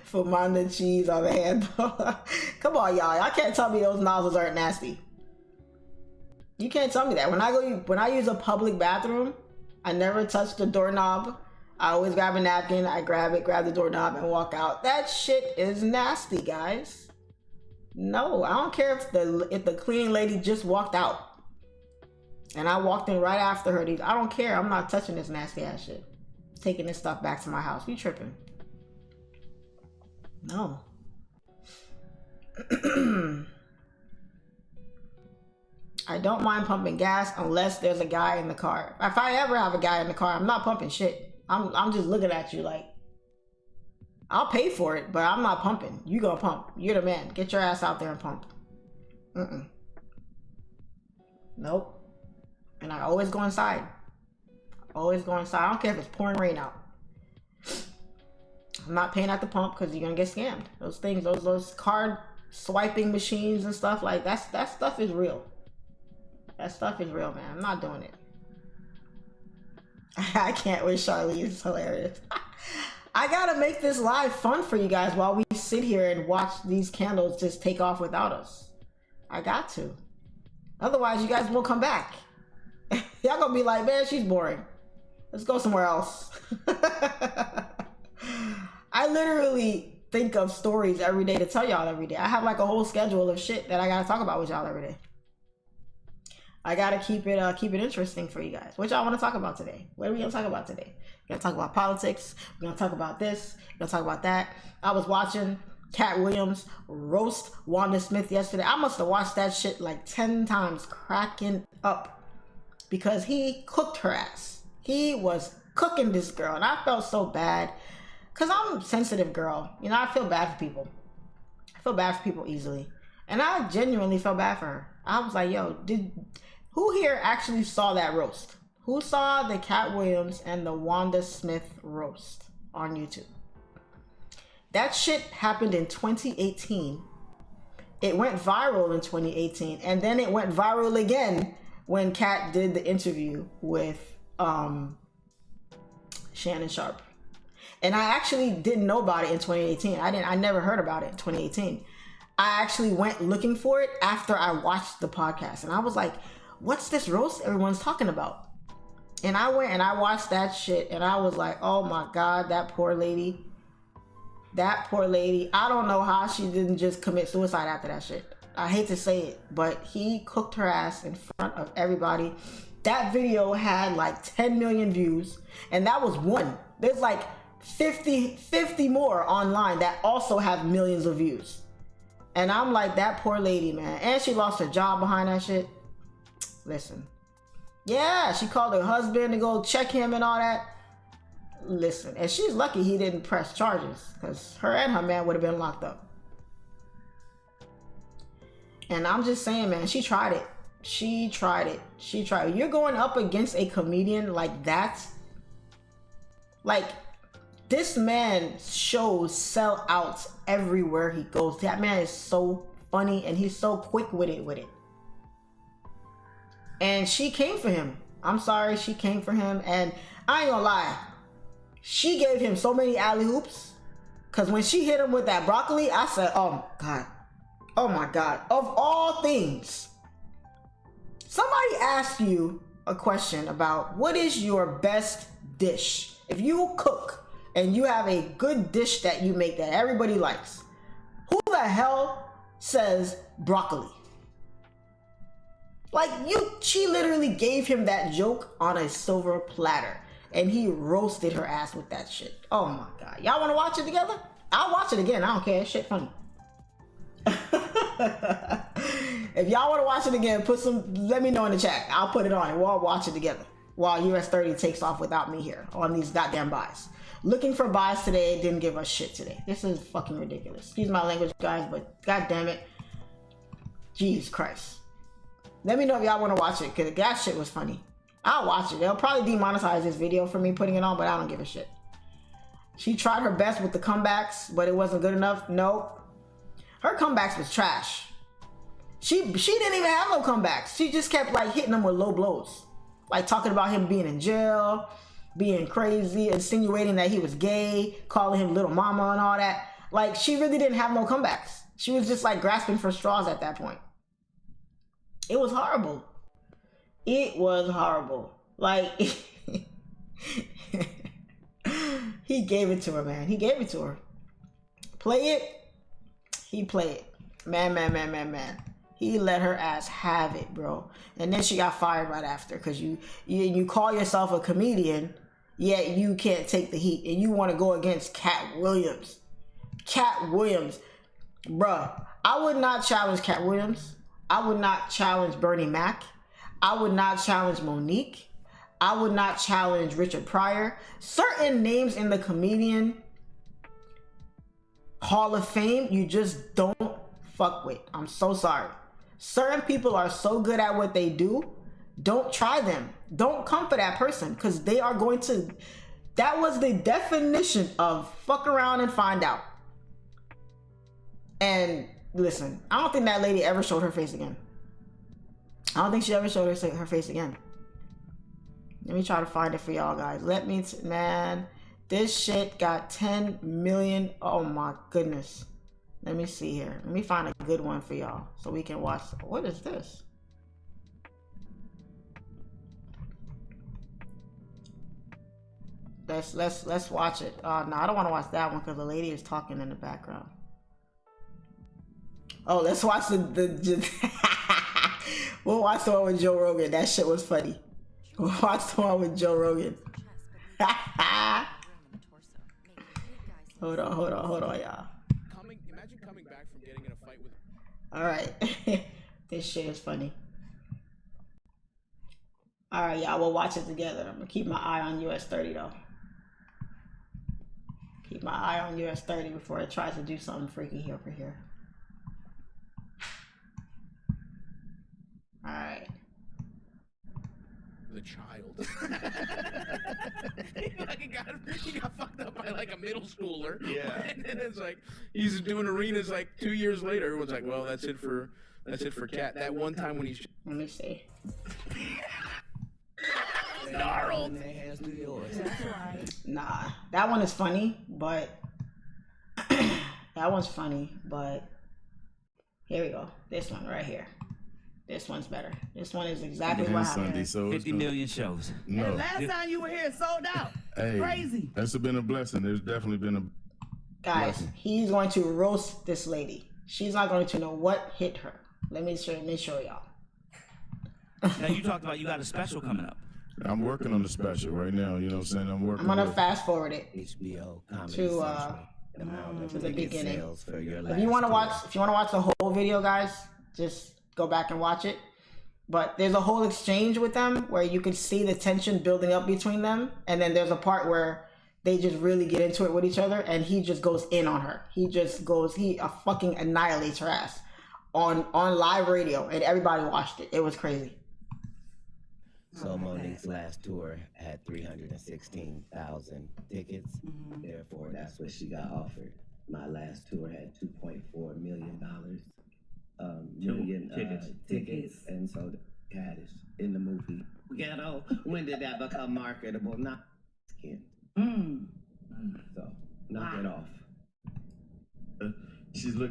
Fumanda cheese on the handle. Come on, y'all. Y'all can't tell me those nozzles aren't nasty. You can't tell me that. When I use a public bathroom, I never touch the doorknob. I always grab a napkin. I grab the doorknob, and walk out. That shit is nasty, guys. No, I don't care if the cleaning lady just walked out, and I walked in right after her. I don't care. I'm not touching this nasty ass shit. Taking this stuff back to my house. You tripping? No. I don't mind pumping gas unless there's a guy in the car. If I ever have a guy in the car, I'm not pumping shit. I'm just looking at you like, I'll pay for it, but I'm not pumping. You gonna pump. You're the man. Get your ass out there and pump. Nope. And I always go inside. Always go inside. I don't care if it's pouring rain out. I'm not paying at the pump because you're gonna get scammed. Those things, those card swiping machines and stuff like that stuff is real. That stuff is real, man. I'm not doing it. I can't with Charlie. It's hilarious. I gotta make this live fun for you guys while we sit here and watch these candles just take off without us. I got to. Otherwise, you guys won't come back. Y'all gonna be like, man, she's boring. Let's go somewhere else. I literally think of stories every day to tell y'all every day. I have like a whole schedule of shit that I gotta talk about with y'all every day. I gotta keep it interesting for you guys. What y'all want to talk about today? What are we gonna talk about today? We're gonna talk about politics. We're gonna talk about this. We're gonna talk about that. I was watching Cat Williams roast Wanda Smith yesterday. I must have watched that shit like 10 times, cracking up, because he cooked her ass. He was cooking this girl, and I felt so bad, because I'm a sensitive girl. You know, I feel bad for people. I feel bad for people easily, and I genuinely felt bad for her. I was like, yo, who here actually saw that roast? Who saw the Cat Williams and the Wanda Smith roast on YouTube? That shit happened in 2018. It went viral in 2018, and then it went viral again when Cat did the interview with Shannon Sharpe. And I actually didn't know about it in 2018. I never heard about it in 2018. I actually went looking for it after I watched the podcast, and I was like, what's this roast everyone's talking about? And I went and I watched that shit, and I was like, oh my God, that poor lady. That poor lady. I don't know how she didn't just commit suicide after that shit. I hate to say it, but he cooked her ass in front of everybody. That video had like 10 million views, and that was one. There's like 50 more online that also have millions of views. And I'm like, that poor lady, man. And she lost her job behind that shit. Listen. Yeah, she called her husband to go check him and all that. Listen, and she's lucky he didn't press charges, because her and her man would have been locked up. And I'm just saying, man, she tried it. She tried it. She tried it. You're going up against a comedian like that. Like, this man shows sell out everywhere he goes. That man is so funny, and he's so quick with it. And she came for him. I'm sorry, she came for him. And I ain't gonna lie, she gave him so many alley-oops, because when she hit him with that broccoli, I said, oh God, oh my God, of all things. Somebody asked you a question about what is your best dish. If you cook and you have a good dish that you make that everybody likes, who the hell says broccoli? Like, she literally gave him that joke on a silver platter, and he roasted her ass with that shit. Oh my God. Y'all want to watch it together? I'll watch it again. I don't care. Shit funny. If y'all want to watch it again, let me know in the chat. I'll put it on and we'll all watch it together while US30 takes off without me here on these goddamn buys. Looking for buys today, didn't give us shit today. This is fucking ridiculous. Excuse my language, guys, but god damn it. Jesus Christ. Let me know if y'all want to watch it, because that shit was funny. I'll watch it. They'll probably demonetize this video for me putting it on, but I don't give a shit. She tried her best with the comebacks, but it wasn't good enough. Nope. Her comebacks was trash. She didn't even have no comebacks. She just kept like hitting them with low blows. Like talking about him being in jail, being crazy, insinuating that he was gay, calling him little mama and all that. Like, she really didn't have no comebacks. She was just like grasping for straws at that point. It was horrible. It was horrible. Like, he gave it to her, man. He gave it to her. Play it. He played it. Man. He let her ass have it, bro. And then she got fired right after, because you call yourself a comedian, yet you can't take the heat, and you want to go against Cat Williams. Cat Williams. Bruh, I would not challenge Cat Williams. I would not challenge Bernie Mac. I would not challenge Monique. I would not challenge Richard Pryor. Certain names in the comedian Hall of Fame, you just don't fuck with. I'm so sorry. Certain people are so good at what they do. Don't try them. Don't come for that person, because they are going to... That was the definition of fuck around and find out. And listen, I don't think that lady ever showed her face again. I don't think she ever showed her face again. Let me try to find it for y'all guys. Man, this shit got 10 million. Oh my goodness. Let me see here. Let me find a good one for y'all so we can watch. What is this? Let's watch it. No, I don't want to watch that one because the lady is talking in the background. Oh, let's watch the we'll watch the one with Joe Rogan. That shit was funny. We'll watch the one with Joe Rogan. Hold on, y'all. Imagine coming back from getting in a fight with. All right, this shit is funny. All right, y'all. We'll watch it together. I'm gonna keep my eye on US30 though. Keep my eye on US30 before it tries to do something freaky here over here. All right. The child. he got fucked up by like a middle schooler. Yeah. And then it's like he's doing arenas like 2 years later. Everyone's like, well, that's it for Cat. That one time when he's. Let me see. Gnarled. Nah, that one is funny, but that one's funny, but here we go. This one right here. This one's better. This one is exactly what happened. Sunday, so 50 million shows. No. And last time you were here, it sold out. Hey, Crazy. That's been a blessing. There's definitely been a Guys, blessing. he's going to roast this lady. She's not going to know what hit her. Let me show y'all. Now you talked about you got a special coming up. I'm working on the special right now. You know what I'm saying? I'm working. I'm gonna with- fast forward it HBO Comedy to Central. to the beginning. Sales for your If you want to last watch the whole video, guys, just go back and watch it. But there's a whole exchange with them where you can see the tension building up between them, and then there's a part where they just really get into it with each other, and he just goes in on her. He fucking annihilates her ass on live radio, and everybody watched it. It was crazy. So Monique's last tour had 316,000 tickets. Therefore, that's what she got offered. My last tour had $2.4 million. Tickets, and so the Caddish in the movie Ghetto. When did that become marketable? Not skin. So knock it off. She's look.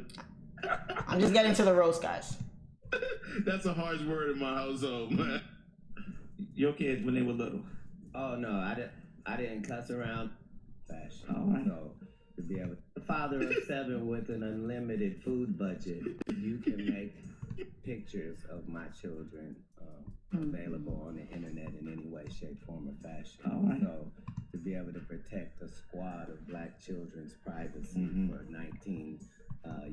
I'm just getting to the roast, guys. That's a harsh word in my household, man. Your kids when they were little. Oh no, I didn't cuss around fashion. All right. So to be able, the father of 7 with an unlimited food budget, you can make pictures of my children available on the internet in any way, shape, form, or fashion. All right. So to be able to protect a squad of black children's privacy for 19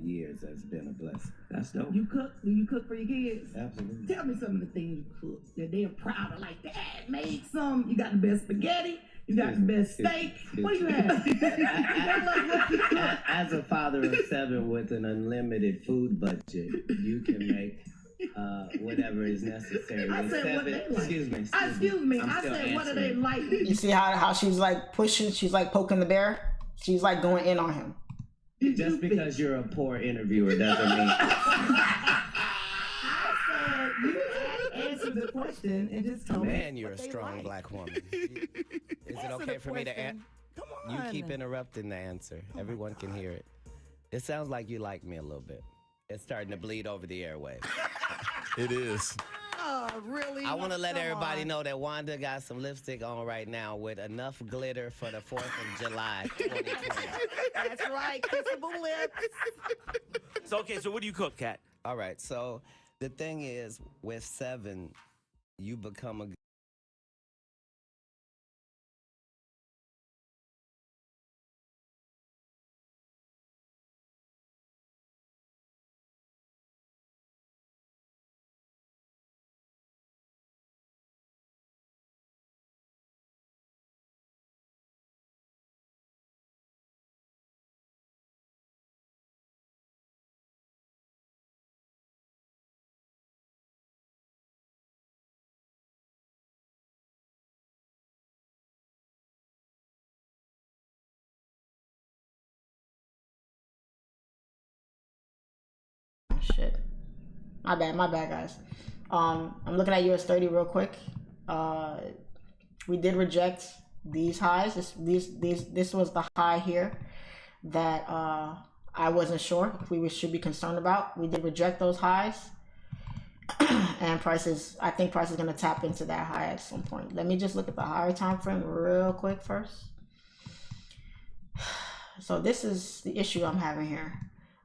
years has been a blessing. That's dope. You cook? Do you cook for your kids? Absolutely. Tell me some of the things you cook that they're proud of. Like, Dad made some. You got the best spaghetti. You got the best steak. What do you have? As a father of 7 with an unlimited food budget, you can make whatever is necessary. I With said what 7, they like. excuse me. Excuse me. I'm I still said, what do they answering. like? You see how she's like pushing, she's like poking the bear? She's like going in on him. Just because you're a poor interviewer doesn't mean. I said, you answer the question and just tell me. Man, you're a what they strong like. black woman. Is it Answer okay the for me to question. answer? Come You on. keep interrupting the answer. Everyone can hear it. It sounds like you like me a little bit. It's starting to bleed over the airwaves. It is. Oh, really? I want to let Come everybody on. know that Wanda got some lipstick on right now with enough glitter for the 4th of July 2020. That's right. Kissable lips. So okay, so what do you cook, Kat? All right, so the thing is, with 7, you become a Shit. My bad, guys. I'm looking at US30 real quick. We did reject these highs. This was the high here that I wasn't sure if we should be concerned about. We did reject those highs. And I think price is gonna tap into that high at some point. Let me just look at the higher time frame real quick first. So this is the issue I'm having here.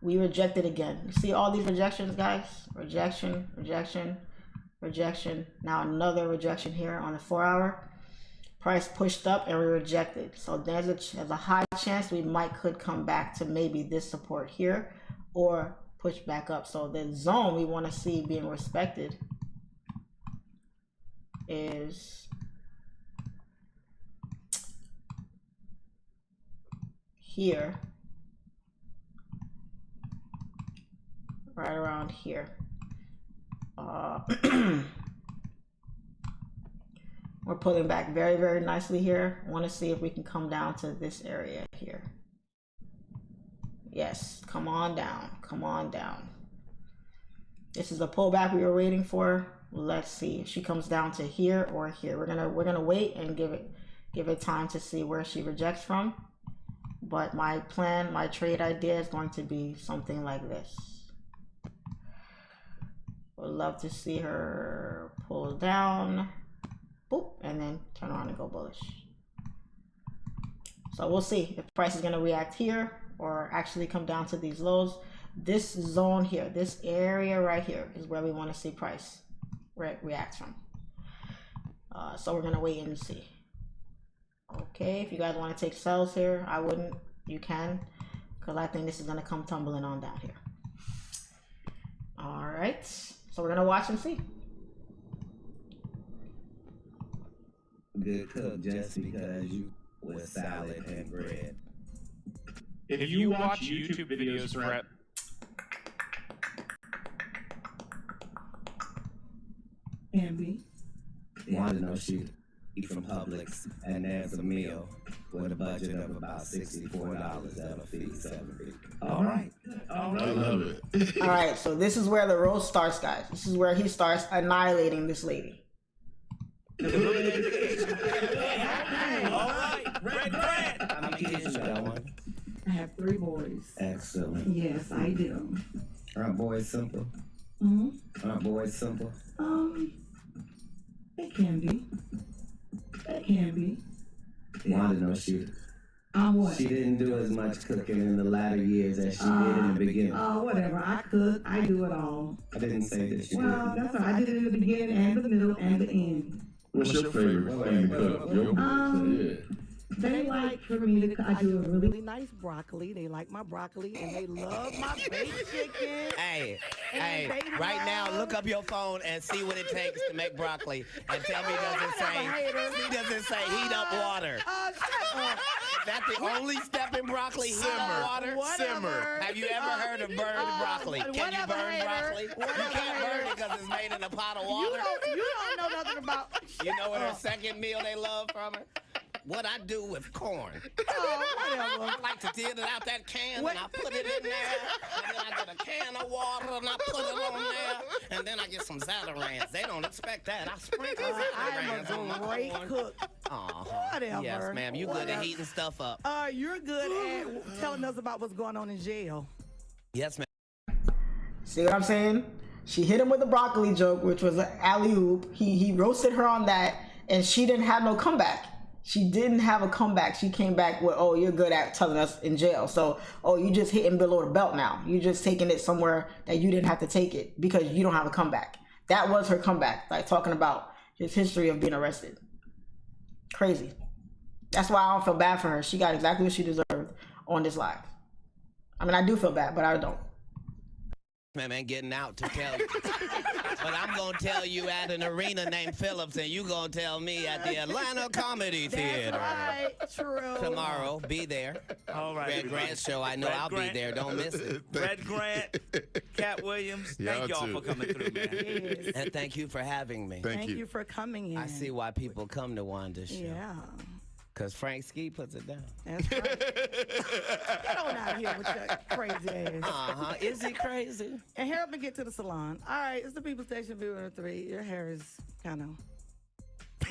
We rejected again. You see all these rejections, guys? Rejection, rejection, rejection. Now another rejection here on the 4 hour. Price pushed up and we rejected. So there's a high chance we could come back to maybe this support here or push back up. So the zone we want to see being respected is here, right around here. We're pulling back very, very nicely here. I want to see if we can come down to this area here. Yes, come on down, come on down. This is the pullback we were waiting for. Let's see if she comes down to here or here. We're gonna wait and give it time to see where she rejects from. But my plan, my trade idea is going to be something like this. Would love to see her pull down, boop, and then turn around and go bullish. So we'll see if price is going to react here or actually come down to these lows. This zone here, this area right here is where we want to see price react from. So we're going to wait and see. Okay, if you guys want to take sells here, I wouldn't. You can, because I think this is going to come tumbling on down here. All right, so we're going to watch and see. Good cook just because you with salad and bread. If you watch YouTube videos, Brett, Ambi. Want to know she eat from Publix, and there's a meal with a budget of about $64 that'll feed 70. All right. I love it. All right, so this is where the road starts, guys. This is where he starts annihilating this lady. All right, Red Grant. How many kids you got, one? I have 3 boys. Excellent. Yes, I do. Aren't boys simple? Aren't boys simple? They can be. They can be. Want to know she What? She didn't do as much cooking in the latter years as she did in the beginning. Whatever. I cook. I do it all. I didn't say that she Well, didn't. that's all right. I did it in the beginning and the middle and the end. What's your favorite thing to cook? Yeah. They like for me to. I do a really nice broccoli. They like my broccoli and they love my baked chicken. Hey, right now, look up your phone and see what it takes to make broccoli, and tell me does it say heat up water? Is that the only step in broccoli? Heat up water? Simmer. Have you ever heard of burned broccoli? Can you burn broccoli? You can't burn it because it's made in a pot of water. You don't know nothing about. You know what her second meal they love from her? What I do with corn. Whatever. I like to get it out that can and I put it in there. And then I get a can of water and I put it on there. And then I get some Zatarain's. They don't expect that. I sprinkle Zatarain's on my corn. Great cook. Whatever. Yes, ma'am. You good at heating stuff up. You're good at telling us about what's going on in jail. Yes, ma'am. See what I'm saying? She hit him with the broccoli joke, which was an alley-oop. He roasted her on that, and she didn't have no comeback. She didn't have a comeback. She came back with, oh, you're good at telling us in jail. So, oh, you just hitting below the belt now. You just taking it somewhere that you didn't have to take it because you don't have a comeback. That was her comeback, like talking about his history of being arrested. Crazy. That's why I don't feel bad for her. She got exactly what she deserved on this live. I mean, I do feel bad, but I don't. Man, getting out to tell you. But I'm going to tell you at an arena named Phillips, and you going to tell me at the Atlanta Comedy Theater. That's right. True. Tomorrow, be there. All right. Red Grant show, I know Red I'll Grant. be there. Don't miss it. Red Grant, Cat Williams, thank y'all for coming through, man. Yes. And thank you for having me. Thank you for coming in. I see why people come to Wanda's show. Yeah. Because Frank Ski puts it down. That's right. Get on out here with your crazy ass. Is he crazy? And help me get to the salon. All right, it's the People Station Viewer 3. Your hair is kind of...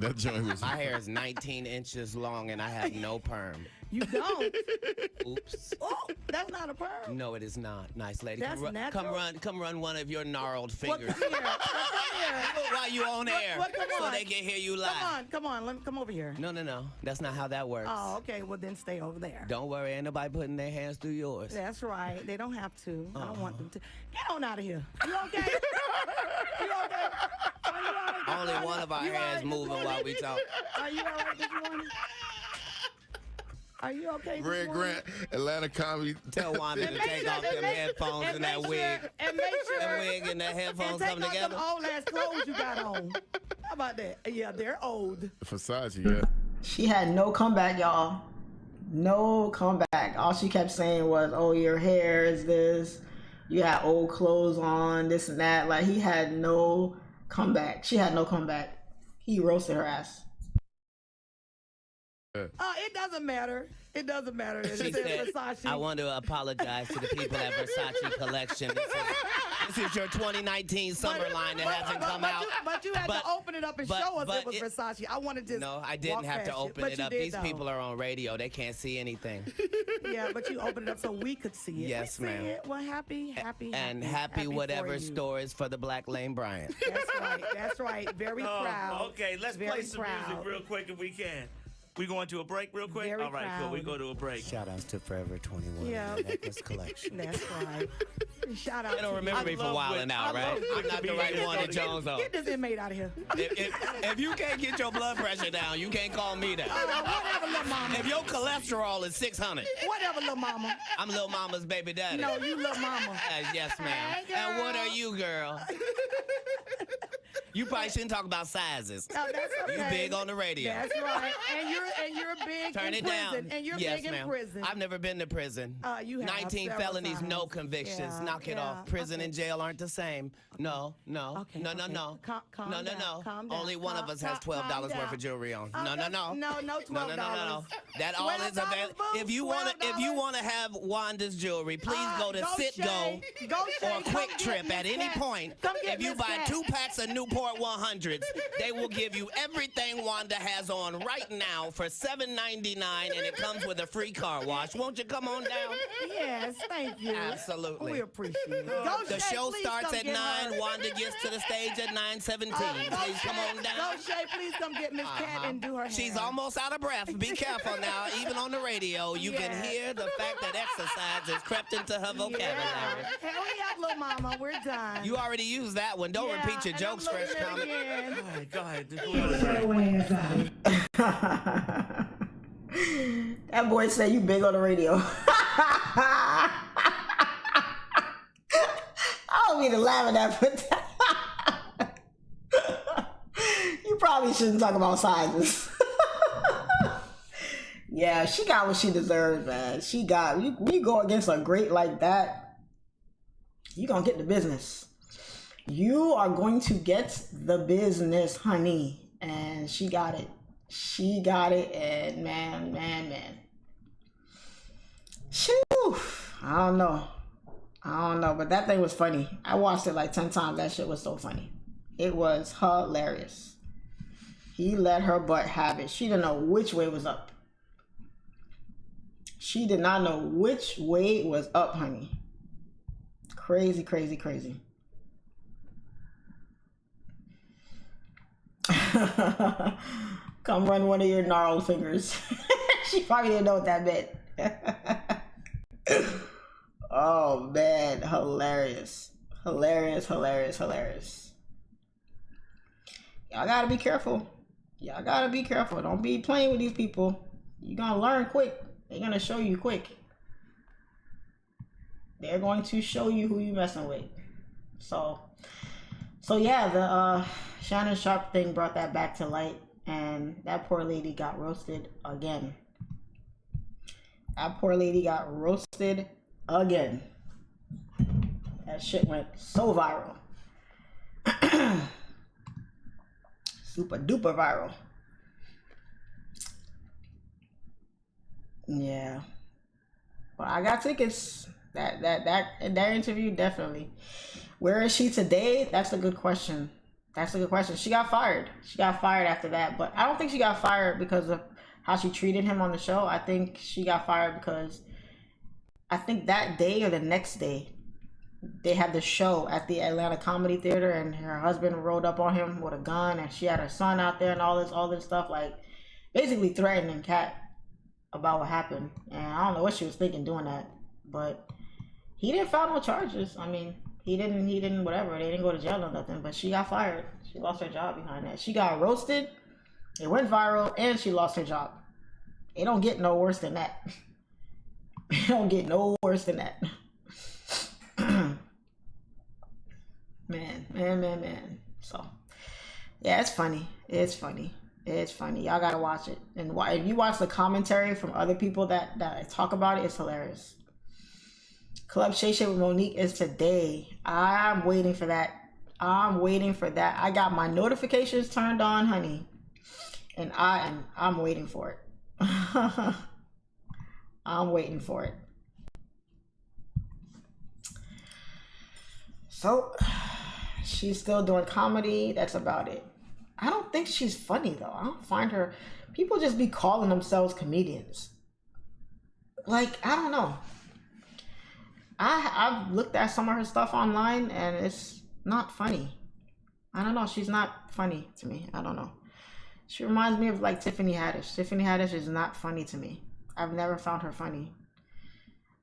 That joint was. My hair is 19 inches long and I have no perm. You don't. Oops. Oh, that's not a perm. No, it is not. Nice lady. That's natural. Come run one of your gnarled Well, fingers. come here. Come here. While you on air, Come so on. they can hear you live. Come on. Let me come over here. No. That's not how that works. Oh, okay. Well, then stay over there. Don't worry, ain't nobody putting their hands through yours. That's right. They don't have to. I don't want them to. Get on out of here. You okay? You okay? Are you all right? Only one of our hands moving while we talk. Are you all right this morning? Are you okay this Red morning? Grant, Atlanta Comedy. Tell Wanda to take off them headphones and that wig. And make sure. That wig and that headphones and come take off together. them old ass clothes you got on. How about that? Yeah, they're old. Versace, yeah. She had no comeback, y'all. No comeback. All she kept saying was, oh, your hair is this. You had old clothes on, this and that. Like, he had no comeback. She had no comeback. He roasted her ass. It doesn't matter. It doesn't matter. It She said said, Versace. I want to apologize to the people at Versace Collection. This is your 2019 summer line that hasn't come out. But you had to open it up and show us it was Versace. I wanted to. No, I didn't have to open it up. These people are on radio. They can't see anything. Yeah, but you opened it up so we could see it. Yes, We see ma'am. it. Well, happy. And happy whatever for you. store is for the Black Lane Bryant. That's right. That's right. Very proud. Okay, let's Very play some proud. music real quick if we can. We going to a break real quick? Very All right, cool. We proud. go to a break. Shout outs to Forever 21 Yeah. Necklace Collection. That's right. Shout out. They don't to remember you. me for wilding out, right? I'm not the right one to Jones on. Get this inmate out of here. If you can't get your blood pressure down, you can't call me down. Whatever, little mama. If your cholesterol is 600, Whatever, little mama. I'm Lil Mama's baby daddy. No, you little mama. Yes, ma'am. Hey, And what girl. are you, girl? You probably shouldn't talk about sizes. No, that's okay. You big on the radio. That's right. And you're big Turn in it prison. down. And you're yes, big ma'am. in prison. I've never been to prison. You have 19 several felonies, no times. convictions. Yeah, Knock it yeah. off. Prison Okay. and jail aren't the same. No. Okay, No. okay. Calm No. down, calm down, Only one of us has calm $12 worth down. of jewelry on. No No. $12. No. That all is available. $12, If you $12. want to have Wanda's jewelry, please go to Citgo Go Shay. or Quick Come Trip get at Miss any Cat. point. Come get If you Miss buy Cat. 2 packs of Newport 100s, they will give you everything Wanda has on right now for $7.99, and it comes with a free car wash. Won't you come on down? Yes, thank you. Absolutely. We appreciate it. Go The Shay, show please starts come at get 9. her. Wanda gets to the stage at 9:17. Go Please come Shay. on down. Go Shay, please come get Miss Cat and do her hair. She's almost out of breath. Be careful now. Even on the radio, you can Yeah. hear the fact that exercise has crept into her vocabulary. Yeah. Hurry up, little mama. We're done. You already used that one. Don't Yeah, repeat your and jokes, I'm Fresh looking at Comic. it All right, go ahead. That boy said you big on the radio. I don't mean to laugh at that, but you probably shouldn't talk about sizes. Yeah, she got what she deserved, man. She got, you go against a great like that, you gonna get the business. You are going to get the business, honey. And she got it. She got it, and man. Shoo! I don't know, but that thing was funny. I watched it like 10 times. That shit was so funny. It was hilarious. He let her butt have it. She didn't know which way was up. She did not know which way was up, honey. Crazy. Come run one of your gnarled fingers. She probably didn't know what that meant. Oh man, hilarious. Y'all gotta be careful. Don't be playing with these people. You're gonna learn quick. They're gonna show you quick. They're going to show you who you messing with. So yeah, the Shannon Sharp thing brought that back to light, and that poor lady got roasted again. That shit went so viral. Super duper viral. Yeah. Well, I got tickets. That interview, definitely. Where is she today? That's a good question. She got fired. After that, but I don't think she got fired because of how she treated him on the show. I think she got fired because I think that day or the next day they had the show at the Atlanta Comedy Theater, and her husband rode up on him with a gun, and she had her son out there and all this stuff, like basically threatening Kat about what happened. And I don't know what she was thinking doing that, but he didn't file no charges. I mean, he didn't whatever. They didn't go to jail or nothing, but she got fired. She lost her job behind that. She got roasted. It went viral, and she lost her job. It don't get no worse than that. It don't get no worse than that. Man. So, yeah, it's funny. It's funny. Y'all gotta watch it. And if you watch the commentary from other people that talk about it, it's hilarious. Club Shay Shay with Monique is today. I'm waiting for that. I got my notifications turned on, honey. And I'm waiting for it. I'm waiting for it. So, she's still doing comedy. That's about it. I don't think she's funny, though. I don't find her... People just be calling themselves comedians. Like, I don't know. I've looked at some of her stuff online, and it's not funny. I don't know. She's not funny to me. I don't know. She reminds me of, like, Tiffany Haddish. Tiffany Haddish is not funny to me. I've never found her funny.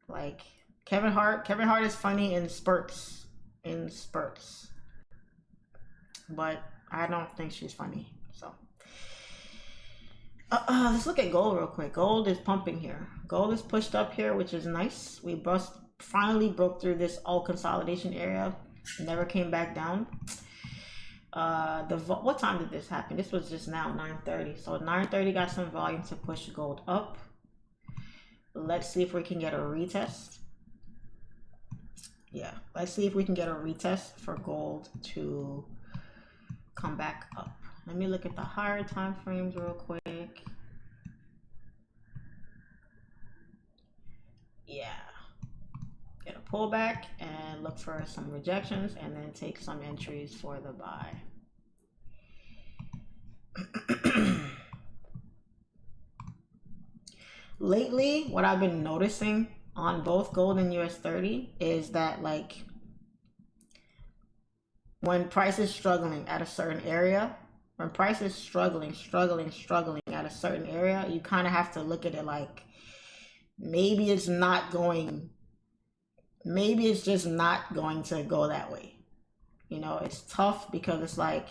Like, Kevin Hart is funny in spurts. But I don't think she's funny. So let's look at gold real quick. Gold is pumping here. Gold is pushed up here, which is nice. We finally broke through this all consolidation area. Never came back down. What time did this happen? This was just now 9:30. So 9:30 got some volume to push gold up. Let's see if we can get a retest. Yeah, let's see if we can get a retest for gold to come back up. Let me look at the higher time frames real quick. Yeah, get a pullback and look for some rejections, and then take some entries for the buy. Lately, what I've been noticing on both gold and US30 is that, like, when price is struggling at a certain area, when price is struggling at a certain area, you kind of have to look at it like, maybe it's just not going to go that way. You know, it's tough because it's like,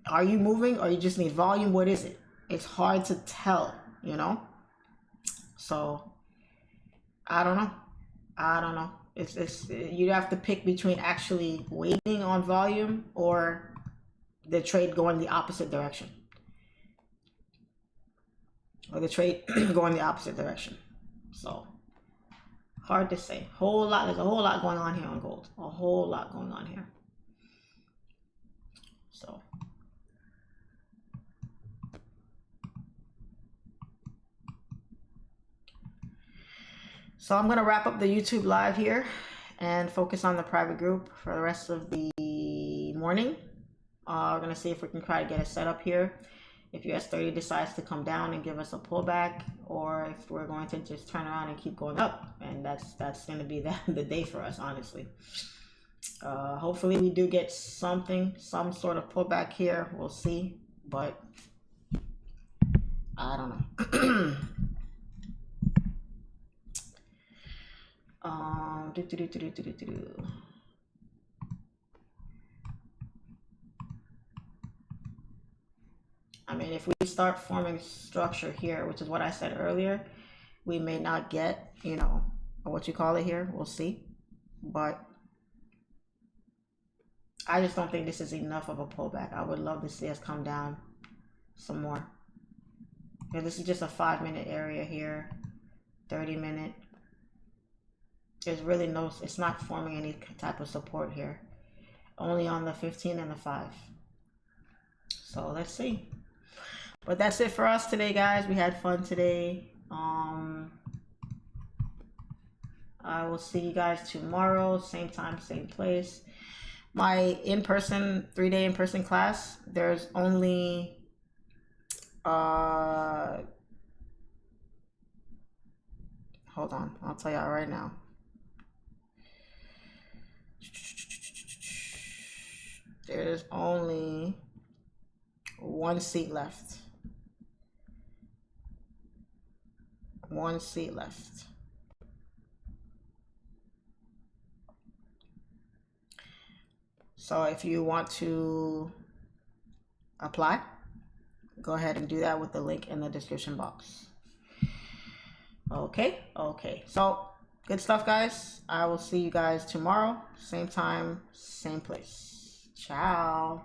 are you moving or you just need volume? What is it? It's hard to tell, you know? So I don't know. It's you have to pick between actually waiting on volume or the trade going the opposite direction. Or the trade going the opposite direction. So hard to say. There's a whole lot going on here on gold. A whole lot going on here. So I'm going to wrap up the YouTube live here and focus on the private group for the rest of the morning. We're going to see if we can try to get a setup here. If US30 decides to come down and give us a pullback, or if we're going to just turn around and keep going up. And that's going to be the day for us, honestly. Hopefully we do get some sort of pullback here. We'll see, but I don't know. I mean, if we start forming structure here, which is what I said earlier, we may not get, you know, what you call it here. We'll see. But I just don't think this is enough of a pullback. I would love to see us come down some more. Yeah, this is just a 5-minute area here, 30-minute. There's really it's not forming any type of support here. Only on the 15 and the 5. So let's see. But that's it for us today, guys. We had fun today. I will see you guys tomorrow, same time, same place. My 3-day in-person class, there's only Hold on, I'll tell y'all right now. There's only one seat left. One seat left. So if you want to apply, go ahead and do that with the link in the description box. Okay. So good stuff, guys. I will see you guys tomorrow. Same time, same place. Ciao.